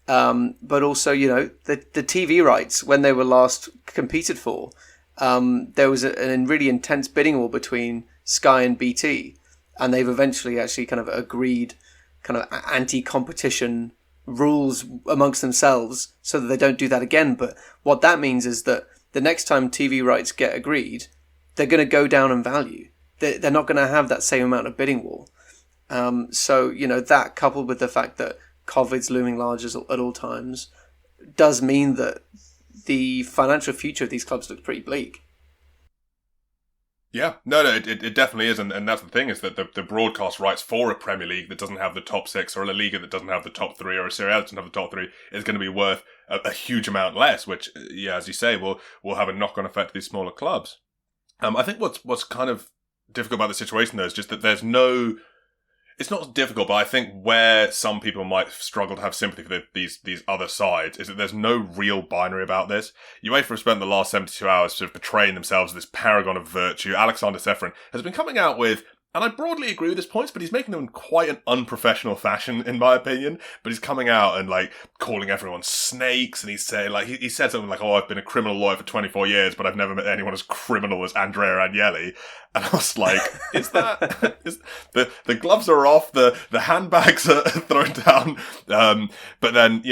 S2: but also the TV rights when they were last competed for. There was a really intense bidding war between Sky and BT, and they've eventually actually kind of agreed kind of anti-competition rules amongst themselves so that they don't do that again. But what that means is that the next time TV rights get agreed, they're going to go down in value. They're not going to have that same amount of bidding war. So, that coupled with the fact that COVID's looming large at all times does mean that the financial future of these clubs looks pretty bleak.
S1: Yeah, no, it definitely is, and that's the thing, is that the broadcast rights for a Premier League that doesn't have the top 6, or a La Liga that doesn't have the top 3, or a Serie A that doesn't have the top 3, is going to be worth a huge amount less, which, yeah, as you say, will have a knock-on effect to these smaller clubs. I think what's kind of difficult about the situation, though, is just that there's no... It's not difficult, but I think where some people might struggle to have sympathy for these other sides is that there's no real binary about this. UEFA have spent the last 72 hours sort of portraying themselves as this paragon of virtue. Alexander Sefrin has been coming out with, and I broadly agree with his points, but he's making them in quite an unprofessional fashion, in my opinion. But he's coming out and, like, calling everyone snakes, and he's saying, like, he said something like, I've been a criminal lawyer for 24 years, but I've never met anyone as criminal as Andrea Agnelli. And I was like, the gloves are off, the handbags are thrown down. But then,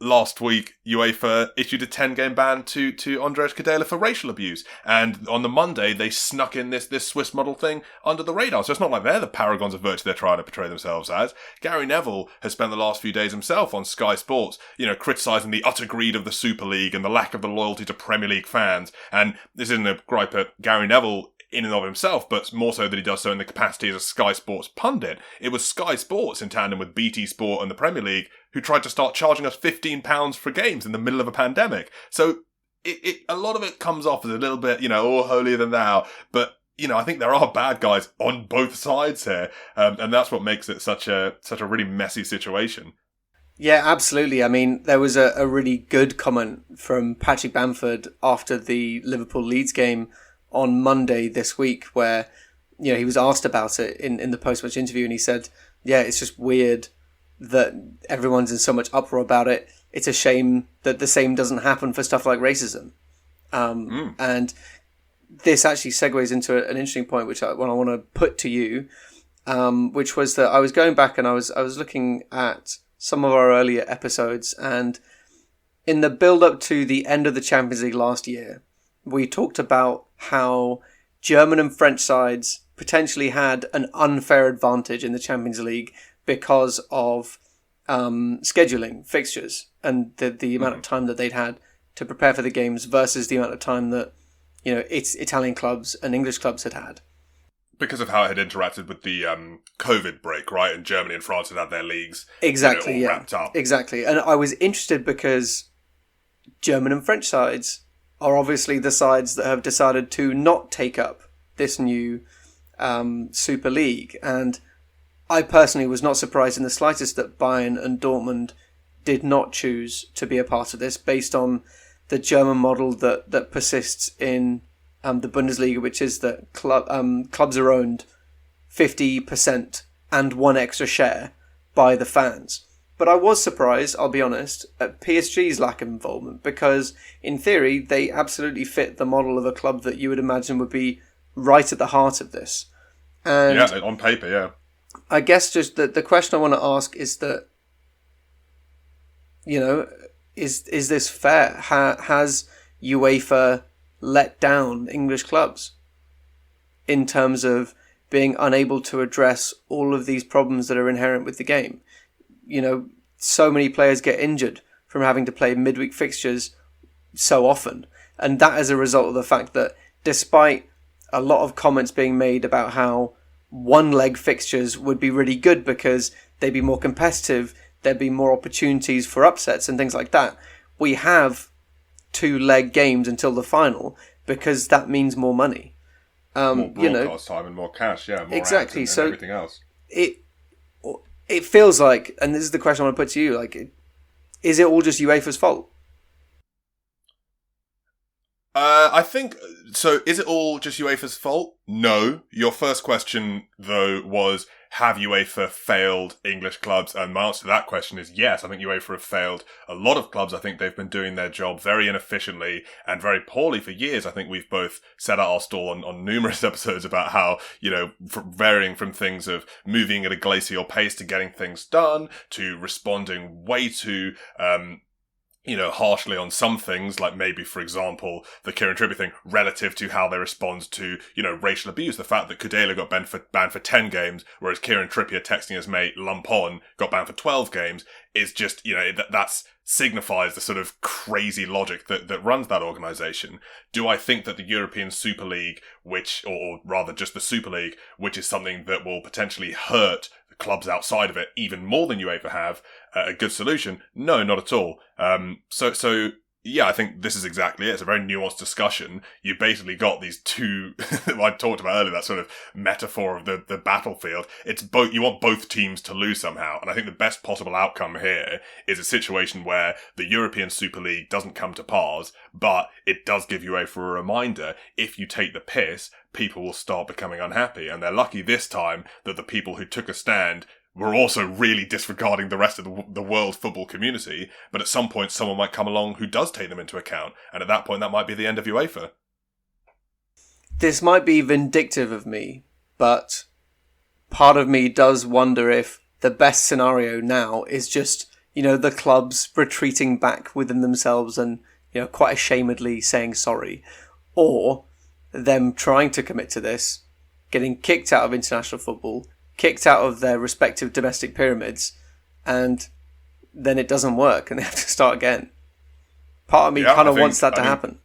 S1: last week, UEFA issued a 10-game ban to Andres Cadela for racial abuse. And on the Monday, they snuck in this Swiss model thing under the radar. So it's not like they're the paragons of virtue they're trying to portray themselves as. Gary Neville has spent the last few days himself on Sky Sports, criticising the utter greed of the Super League and the lack of the loyalty to Premier League fans. And this isn't a gripe at Gary Neville in and of himself, but more so that he does so in the capacity as a Sky Sports pundit. It was Sky Sports, in tandem with BT Sport and the Premier League, who tried to start charging us £15 for games in the middle of a pandemic. So a lot of it comes off as a little bit, holier than thou. But, I think there are bad guys on both sides here. And that's what makes it such a really messy situation.
S2: Yeah, absolutely. I mean, there was a really good comment from Patrick Bamford after the Liverpool-Leeds game on Monday this week, where he was asked about it in the post-match interview, and he said, yeah, it's just weird that everyone's in so much uproar about it. It's a shame that the same doesn't happen for stuff like racism. And this actually segues into an interesting point which I want to put to you, which was that I was going back and I was looking at some of our earlier episodes, and in the build-up to the end of the Champions League last year, we talked about how German and French sides potentially had an unfair advantage in the Champions League because of scheduling fixtures and the amount of time that they'd had to prepare for the games versus the amount of time that it's Italian clubs and English clubs had had.
S1: Because of how it had interacted with the COVID break, right? And Germany and France had their leagues
S2: exactly,
S1: all wrapped up.
S2: Exactly. And I was interested because German and French sides are obviously the sides that have decided to not take up this new Super League. And I personally was not surprised in the slightest that Bayern and Dortmund did not choose to be a part of this based on the German model that persists in the Bundesliga, which is that clubs are owned 50% and one extra share by the fans. But I was surprised, I'll be honest, at PSG's lack of involvement because, in theory, they absolutely fit the model of a club that you would imagine would be right at the heart of this. And
S1: yeah, on paper, yeah.
S2: I guess just the question I want to ask is that, is this fair? Has UEFA let down English clubs in terms of being unable to address all of these problems that are inherent with the game? So many players get injured from having to play midweek fixtures so often. And that is a result of the fact that despite a lot of comments being made about how one-leg fixtures would be really good because they'd be more competitive, there'd be more opportunities for upsets and things like that, we have two-leg games until the final because that means more money.
S1: More broadcast time and more cash, yeah. More
S2: exactly.
S1: And
S2: so
S1: everything else.
S2: It feels like, and this is the question I want to put to you, is it all just UEFA's fault?
S1: I think, so is it all just UEFA's fault? No. Your first question, though, was, have UEFA failed English clubs? And my answer to that question is yes. I think UEFA have failed a lot of clubs. I think they've been doing their job very inefficiently and very poorly for years. I think we've both set out our stall on numerous episodes about how, varying from things of moving at a glacial pace to getting things done, to responding way too, harshly on some things, like maybe, for example, the Kieran Trippier thing, relative to how they respond to, racial abuse. The fact that Kudela got banned for 10 games, whereas Kieran Trippier texting his mate Lumpon got banned for 12 games, is just, that signifies the sort of crazy logic that runs that organisation. Do I think that the European Super League, or rather just the Super League, which is something that will potentially hurt clubs outside of it even more than UEFA have, a good solution? No, not at all. So yeah, I think this is exactly it. It's a very nuanced discussion. You basically got these two, I talked about earlier, that sort of metaphor of the battlefield. It's both, you want both teams to lose somehow. And I think the best possible outcome here is a situation where the European Super League doesn't come to pass, but it does give UEFA a reminder, if you take the piss, people will start becoming unhappy. And they're lucky this time that the people who took a stand were also really disregarding the rest of the world football community, but at some point someone might come along who does take them into account, and at that point that might be the end of UEFA.
S2: This might be vindictive of me, but part of me does wonder if the best scenario now is just, the clubs retreating back within themselves and, quite ashamedly saying sorry, or them trying to commit to this, getting kicked out of international football, kicked out of their respective domestic pyramids, and then it doesn't work and they have to start again. Part of me kind of wants that to happen.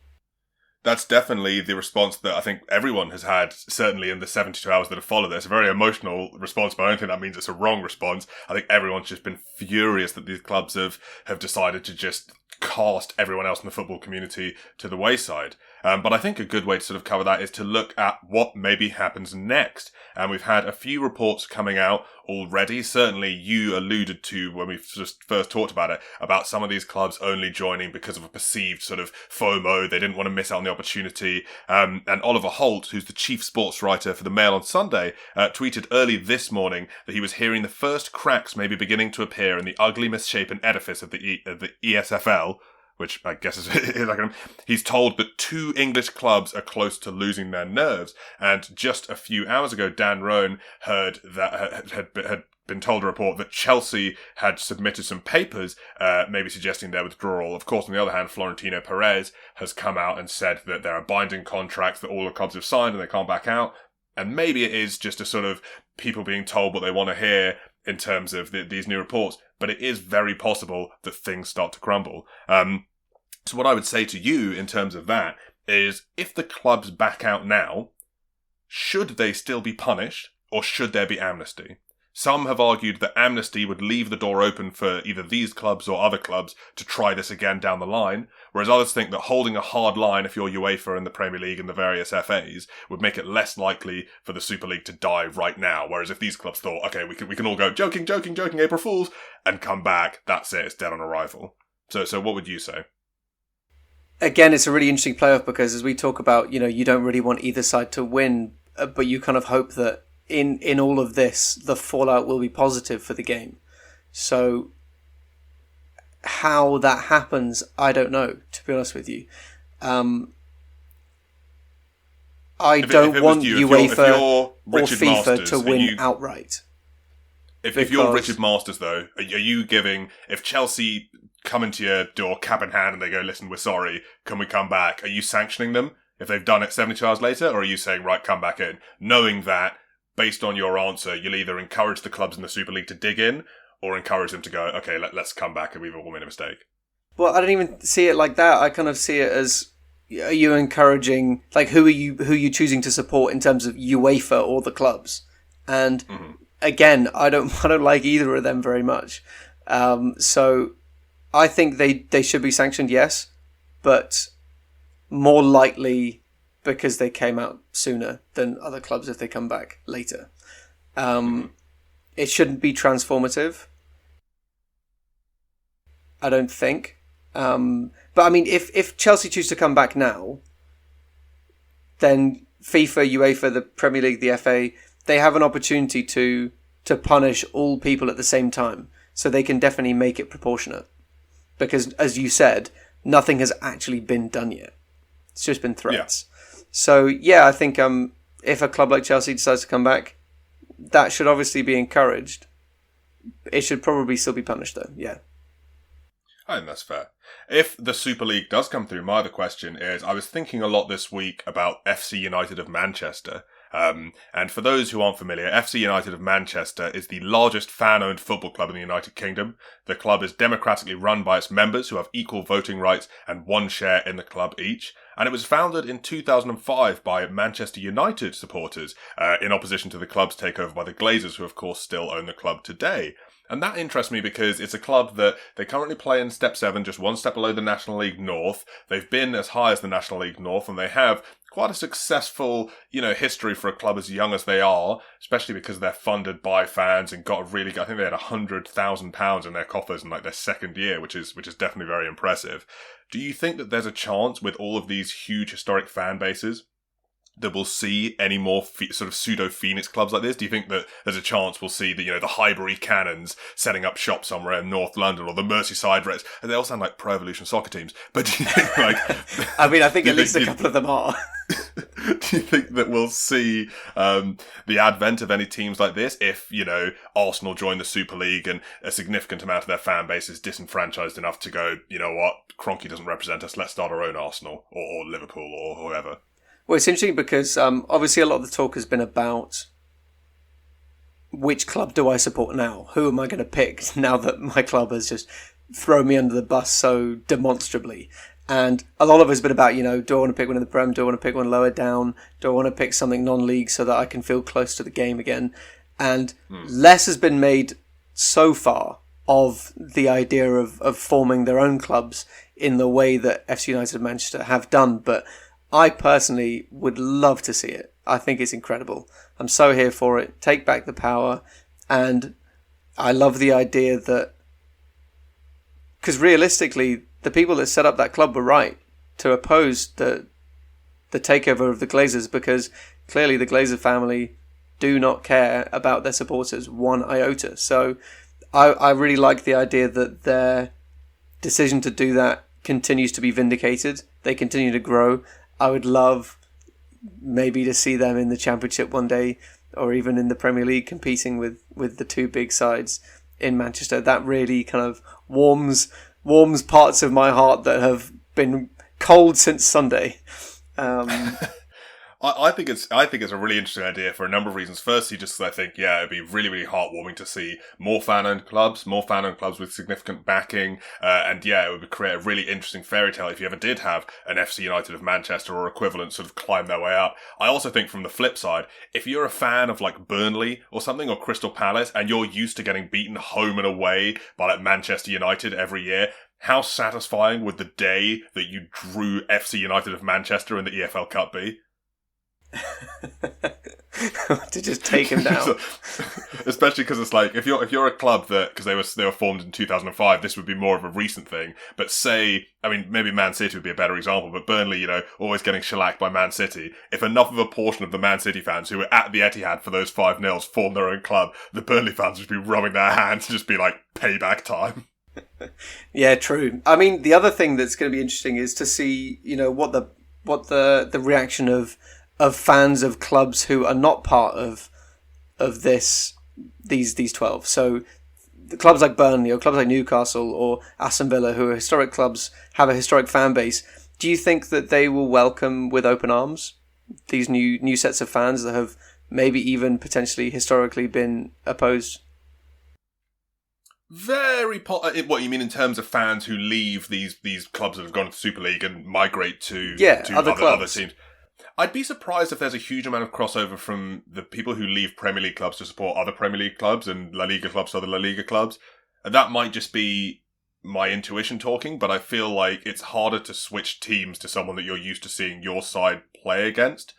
S1: That's definitely the response that I think everyone has had, certainly in the 72 hours that have followed this. A very emotional response, but I don't think that means it's a wrong response. I think everyone's just been furious that these clubs have decided to just cast everyone else in the football community to the wayside. But I think a good way to sort of cover that is to look at what maybe happens next. And we've had a few reports coming out already. Certainly you alluded to, when we just first talked about it, about some of these clubs only joining because of a perceived sort of FOMO. They didn't want to miss out on the opportunity. And Oliver Holt, who's the chief sports writer for the Mail on Sunday, tweeted early this morning that he was hearing the first cracks maybe beginning to appear in the ugly, misshapen edifice of the ESFL, which I guess is like, he's told that 2 English clubs are close to losing their nerves. And just a few hours ago, Dan Roan heard that had been told a report that Chelsea had submitted some papers, maybe suggesting their withdrawal. Of course, on the other hand, Florentino Perez has come out and said that there are binding contracts that all the clubs have signed and they can't back out. And maybe it is just a sort of people being told what they want to hear in terms of these new reports, but it is very possible that things start to crumble. So what I would say to you in terms of that is, if the clubs back out now, should they still be punished, or should there be amnesty? Some have argued that amnesty would leave the door open for either these clubs or other clubs to try this again down the line, whereas others think that holding a hard line if you're UEFA and the Premier League and the various FAs would make it less likely for the Super League to die right now. Whereas if these clubs thought, okay, we can all go joking, April Fools, and come back, that's it, it's dead on arrival. So what would you say?
S2: Again, it's a really interesting playoff because as we talk about, you don't really want either side to win, but you kind of hope that in all of this, the fallout will be positive for the game. So how that happens, I don't know, to be honest with you. I don't want UEFA or FIFA to win outright.
S1: If you're Richard Masters, though, are you giving, if Chelsea come into your door cap in hand and they go, listen, we're sorry, can we come back? Are you sanctioning them if they've done it 72 hours later? Or are you saying, right, come back in, knowing that based on your answer, you'll either encourage the clubs in the Super League to dig in or encourage them to go, okay, let's come back and we've all made a mistake?
S2: Well, I don't even see it like that. I kind of see it as, are you encouraging, like, who are you choosing to support in terms of UEFA or the clubs? And again, I don't like either of them very much. So I think they should be sanctioned, yes, but more likely because they came out sooner than other clubs if they come back later. It shouldn't be transformative, I don't think. But I mean, if Chelsea choose to come back now, then FIFA, UEFA, the Premier League, the FA, they have an opportunity to punish all people at the same time. So they can definitely make it proportionate. Because, as you said, nothing has actually been done yet. It's just been threats. Yeah. So, yeah, I think if a club like Chelsea decides to come back, that should obviously be encouraged. It should probably still be punished, though, yeah.
S1: I think that's fair. If the Super League does come through, my other question is, I was thinking a lot this week about FC United of Manchester. And for those who aren't familiar, FC United of Manchester is the largest fan-owned football club in the United Kingdom. The club is democratically run by its members who have equal voting rights and one share in the club each. And it was founded in 2005 by Manchester United supporters, in opposition to the club's takeover by the Glazers, who of course still own the club today. And that interests me because it's a club that they currently play in Step 7, just one step below the National League North. They've been as high as the National League North, and they have quite a successful, history for a club as young as they are, especially because they're funded by fans and got I think they had £100,000 in their coffers in like their second year, which is definitely very impressive. Do you think that there's a chance with all of these huge historic fan bases that we'll see any more sort of pseudo-Phoenix clubs like this? Do you think that there's a chance we'll see the Highbury Cannons setting up shop somewhere in North London, or the Merseyside Reds? And they all sound like Pro Evolution soccer teams. But do you think
S2: I mean, I think at least a couple of them are.
S1: Do you think that we'll see the advent of any teams like this if, Arsenal join the Super League and a significant amount of their fan base is disenfranchised enough to go, you know what, Kroenke doesn't represent us, let's start our own Arsenal or Liverpool or whoever?
S2: Well, it's interesting because obviously a lot of the talk has been about which club do I support now? Who am I going to pick now that my club has just thrown me under the bus so demonstrably? And a lot of it has been about, do I want to pick one in the Prem? Do I want to pick one lower down? Do I want to pick something non-league so that I can feel close to the game again? And less has been made so far of the idea of forming their own clubs in the way that FC United of Manchester have done. But I personally would love to see it. I think it's incredible. I'm so here for it. Take back the power. And I love the idea that, because realistically, the people that set up that club were right to oppose the takeover of the Glazers, because clearly the Glazer family do not care about their supporters one iota. So I really like the idea that their decision to do that continues to be vindicated. They continue to grow. I would love maybe to see them in the Championship one day, or even in the Premier League competing with the two big sides in Manchester. That really kind of warms parts of my heart that have been cold since Sunday.
S1: I think it's a really interesting idea for a number of reasons. Firstly, just I think, yeah, it'd be really, really heartwarming to see more fan-owned clubs with significant backing, and yeah, it would create a really interesting fairy tale if you ever did have an FC United of Manchester or equivalent sort of climb their way up. I also think from the flip side, if you're a fan of like Burnley or something, or Crystal Palace, and you're used to getting beaten home and away by like Manchester United every year, how satisfying would the day that you drew FC United of Manchester in the EFL Cup be?
S2: To just take him down.
S1: Especially because it's like if you're a club that, because they were formed in 2005, this would be more of a recent thing. But say, I mean, maybe Man City would be a better example, but Burnley, always getting shellacked by Man City. If enough of a portion of the Man City fans who were at the Etihad for those 5-0s formed their own club, the Burnley fans would be rubbing their hands, just be like payback time.
S2: Yeah, true. I mean, the other thing that's going to be interesting is to see, what the reaction of fans of clubs who are not part of these 12. So the clubs like Burnley or clubs like Newcastle or Aston Villa, who are historic clubs, have a historic fan base. Do you think that they will welcome with open arms these new sets of fans that have maybe even potentially historically been opposed?
S1: What you mean in terms of fans who leave these clubs that have gone to the Super League and migrate to other teams? I'd be surprised if there's a huge amount of crossover from the people who leave Premier League clubs to support other Premier League clubs and La Liga clubs to other La Liga clubs. That might just be my intuition talking, but I feel like it's harder to switch teams to someone that you're used to seeing your side play against.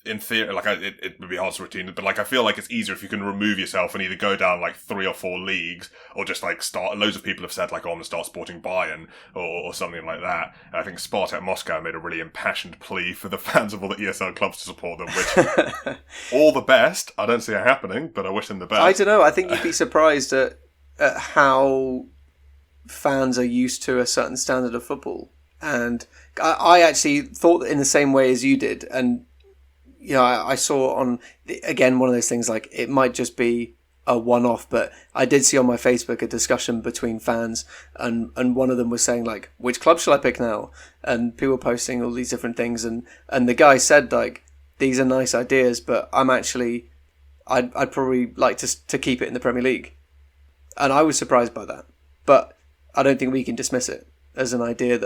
S1: In theory, it would be hard to routine, but I feel like it's easier if you can remove yourself and either go down 3 or 4 leagues, or just start. Loads of people have said I'm going to start supporting Bayern or something like that. And I think Spartak Moscow made a really impassioned plea for the fans of all the ESL clubs to support them, which all the best. I don't see it happening, but I wish them the best.
S2: I don't know. I think you'd be surprised at how fans are used to a certain standard of football, and I actually thought in the same way as you did, and. I saw on, again, one of those things, it might just be a one-off, but I did see on my Facebook a discussion between fans, and one of them was saying, which club shall I pick now? And people were posting all these different things, and the guy said, these are nice ideas, but I'd probably like to keep it in the Premier League. And I was surprised by that. But I don't think we can dismiss it as an idea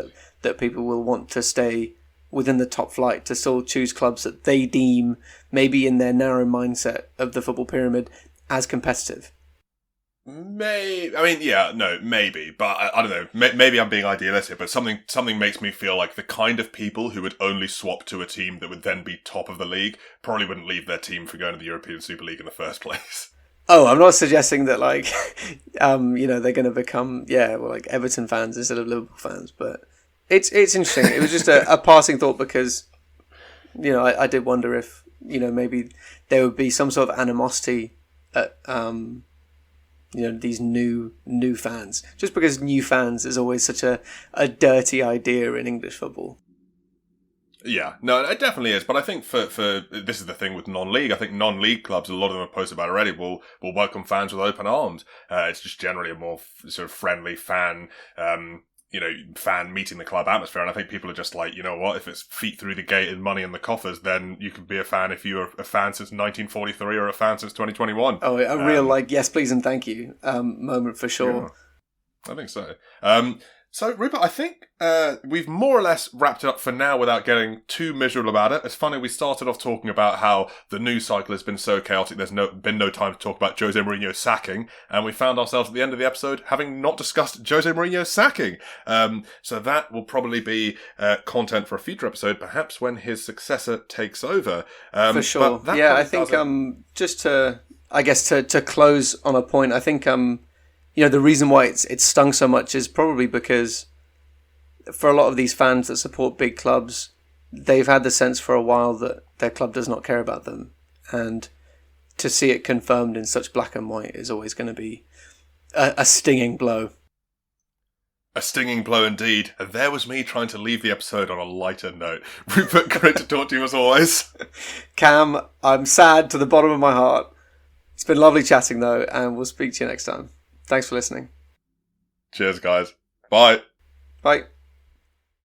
S2: that people will want to stay within the top flight, to still choose clubs that they deem, maybe in their narrow mindset of the football pyramid, as competitive.
S1: Maybe, but I don't know. Maybe I'm being idealistic, but something makes me feel like the kind of people who would only swap to a team that would then be top of the league probably wouldn't leave their team for going to the European Super League in the first place.
S2: Oh, I'm not suggesting that they're going to become Everton fans instead of Liverpool fans, but. It's interesting. It was just a passing thought because, I did wonder if, maybe there would be some sort of animosity at, these new fans. Just because new fans is always such a dirty idea in English football.
S1: Yeah, no, it definitely is. But I think for this is the thing with non-league. I think non-league clubs, a lot of them have posted about already, will welcome fans with open arms. It's just generally a more sort of friendly fan fan meeting the club atmosphere. And I think people are just if it's feet through the gate and money in the coffers, then you can be a fan if you're a fan since 1943 or a fan since 2021.
S2: Oh, a real yes, please and thank you moment for sure.
S1: Yeah, I think so. So, Rupert, I think we've more or less wrapped it up for now without getting too miserable about it. It's funny, we started off talking about how the news cycle has been so chaotic, there's been no time to talk about Jose Mourinho's sacking, and we found ourselves at the end of the episode having not discussed Jose Mourinho's sacking. So that will probably be content for a future episode, perhaps when his successor takes over.
S2: For sure. Yeah, I think just to close on a point, I think... the reason why it's stung so much is probably because for a lot of these fans that support big clubs, they've had the sense for a while that their club does not care about them. And to see it confirmed in such black and white is always going to be a stinging blow.
S1: A stinging blow indeed. And there was me trying to leave the episode on a lighter note. Rupert, great to talk to you as always.
S2: Cam, I'm sad to the bottom of my heart. It's been lovely chatting though, and we'll speak to you next time. Thanks for listening.
S1: Cheers, guys. Bye.
S2: Bye.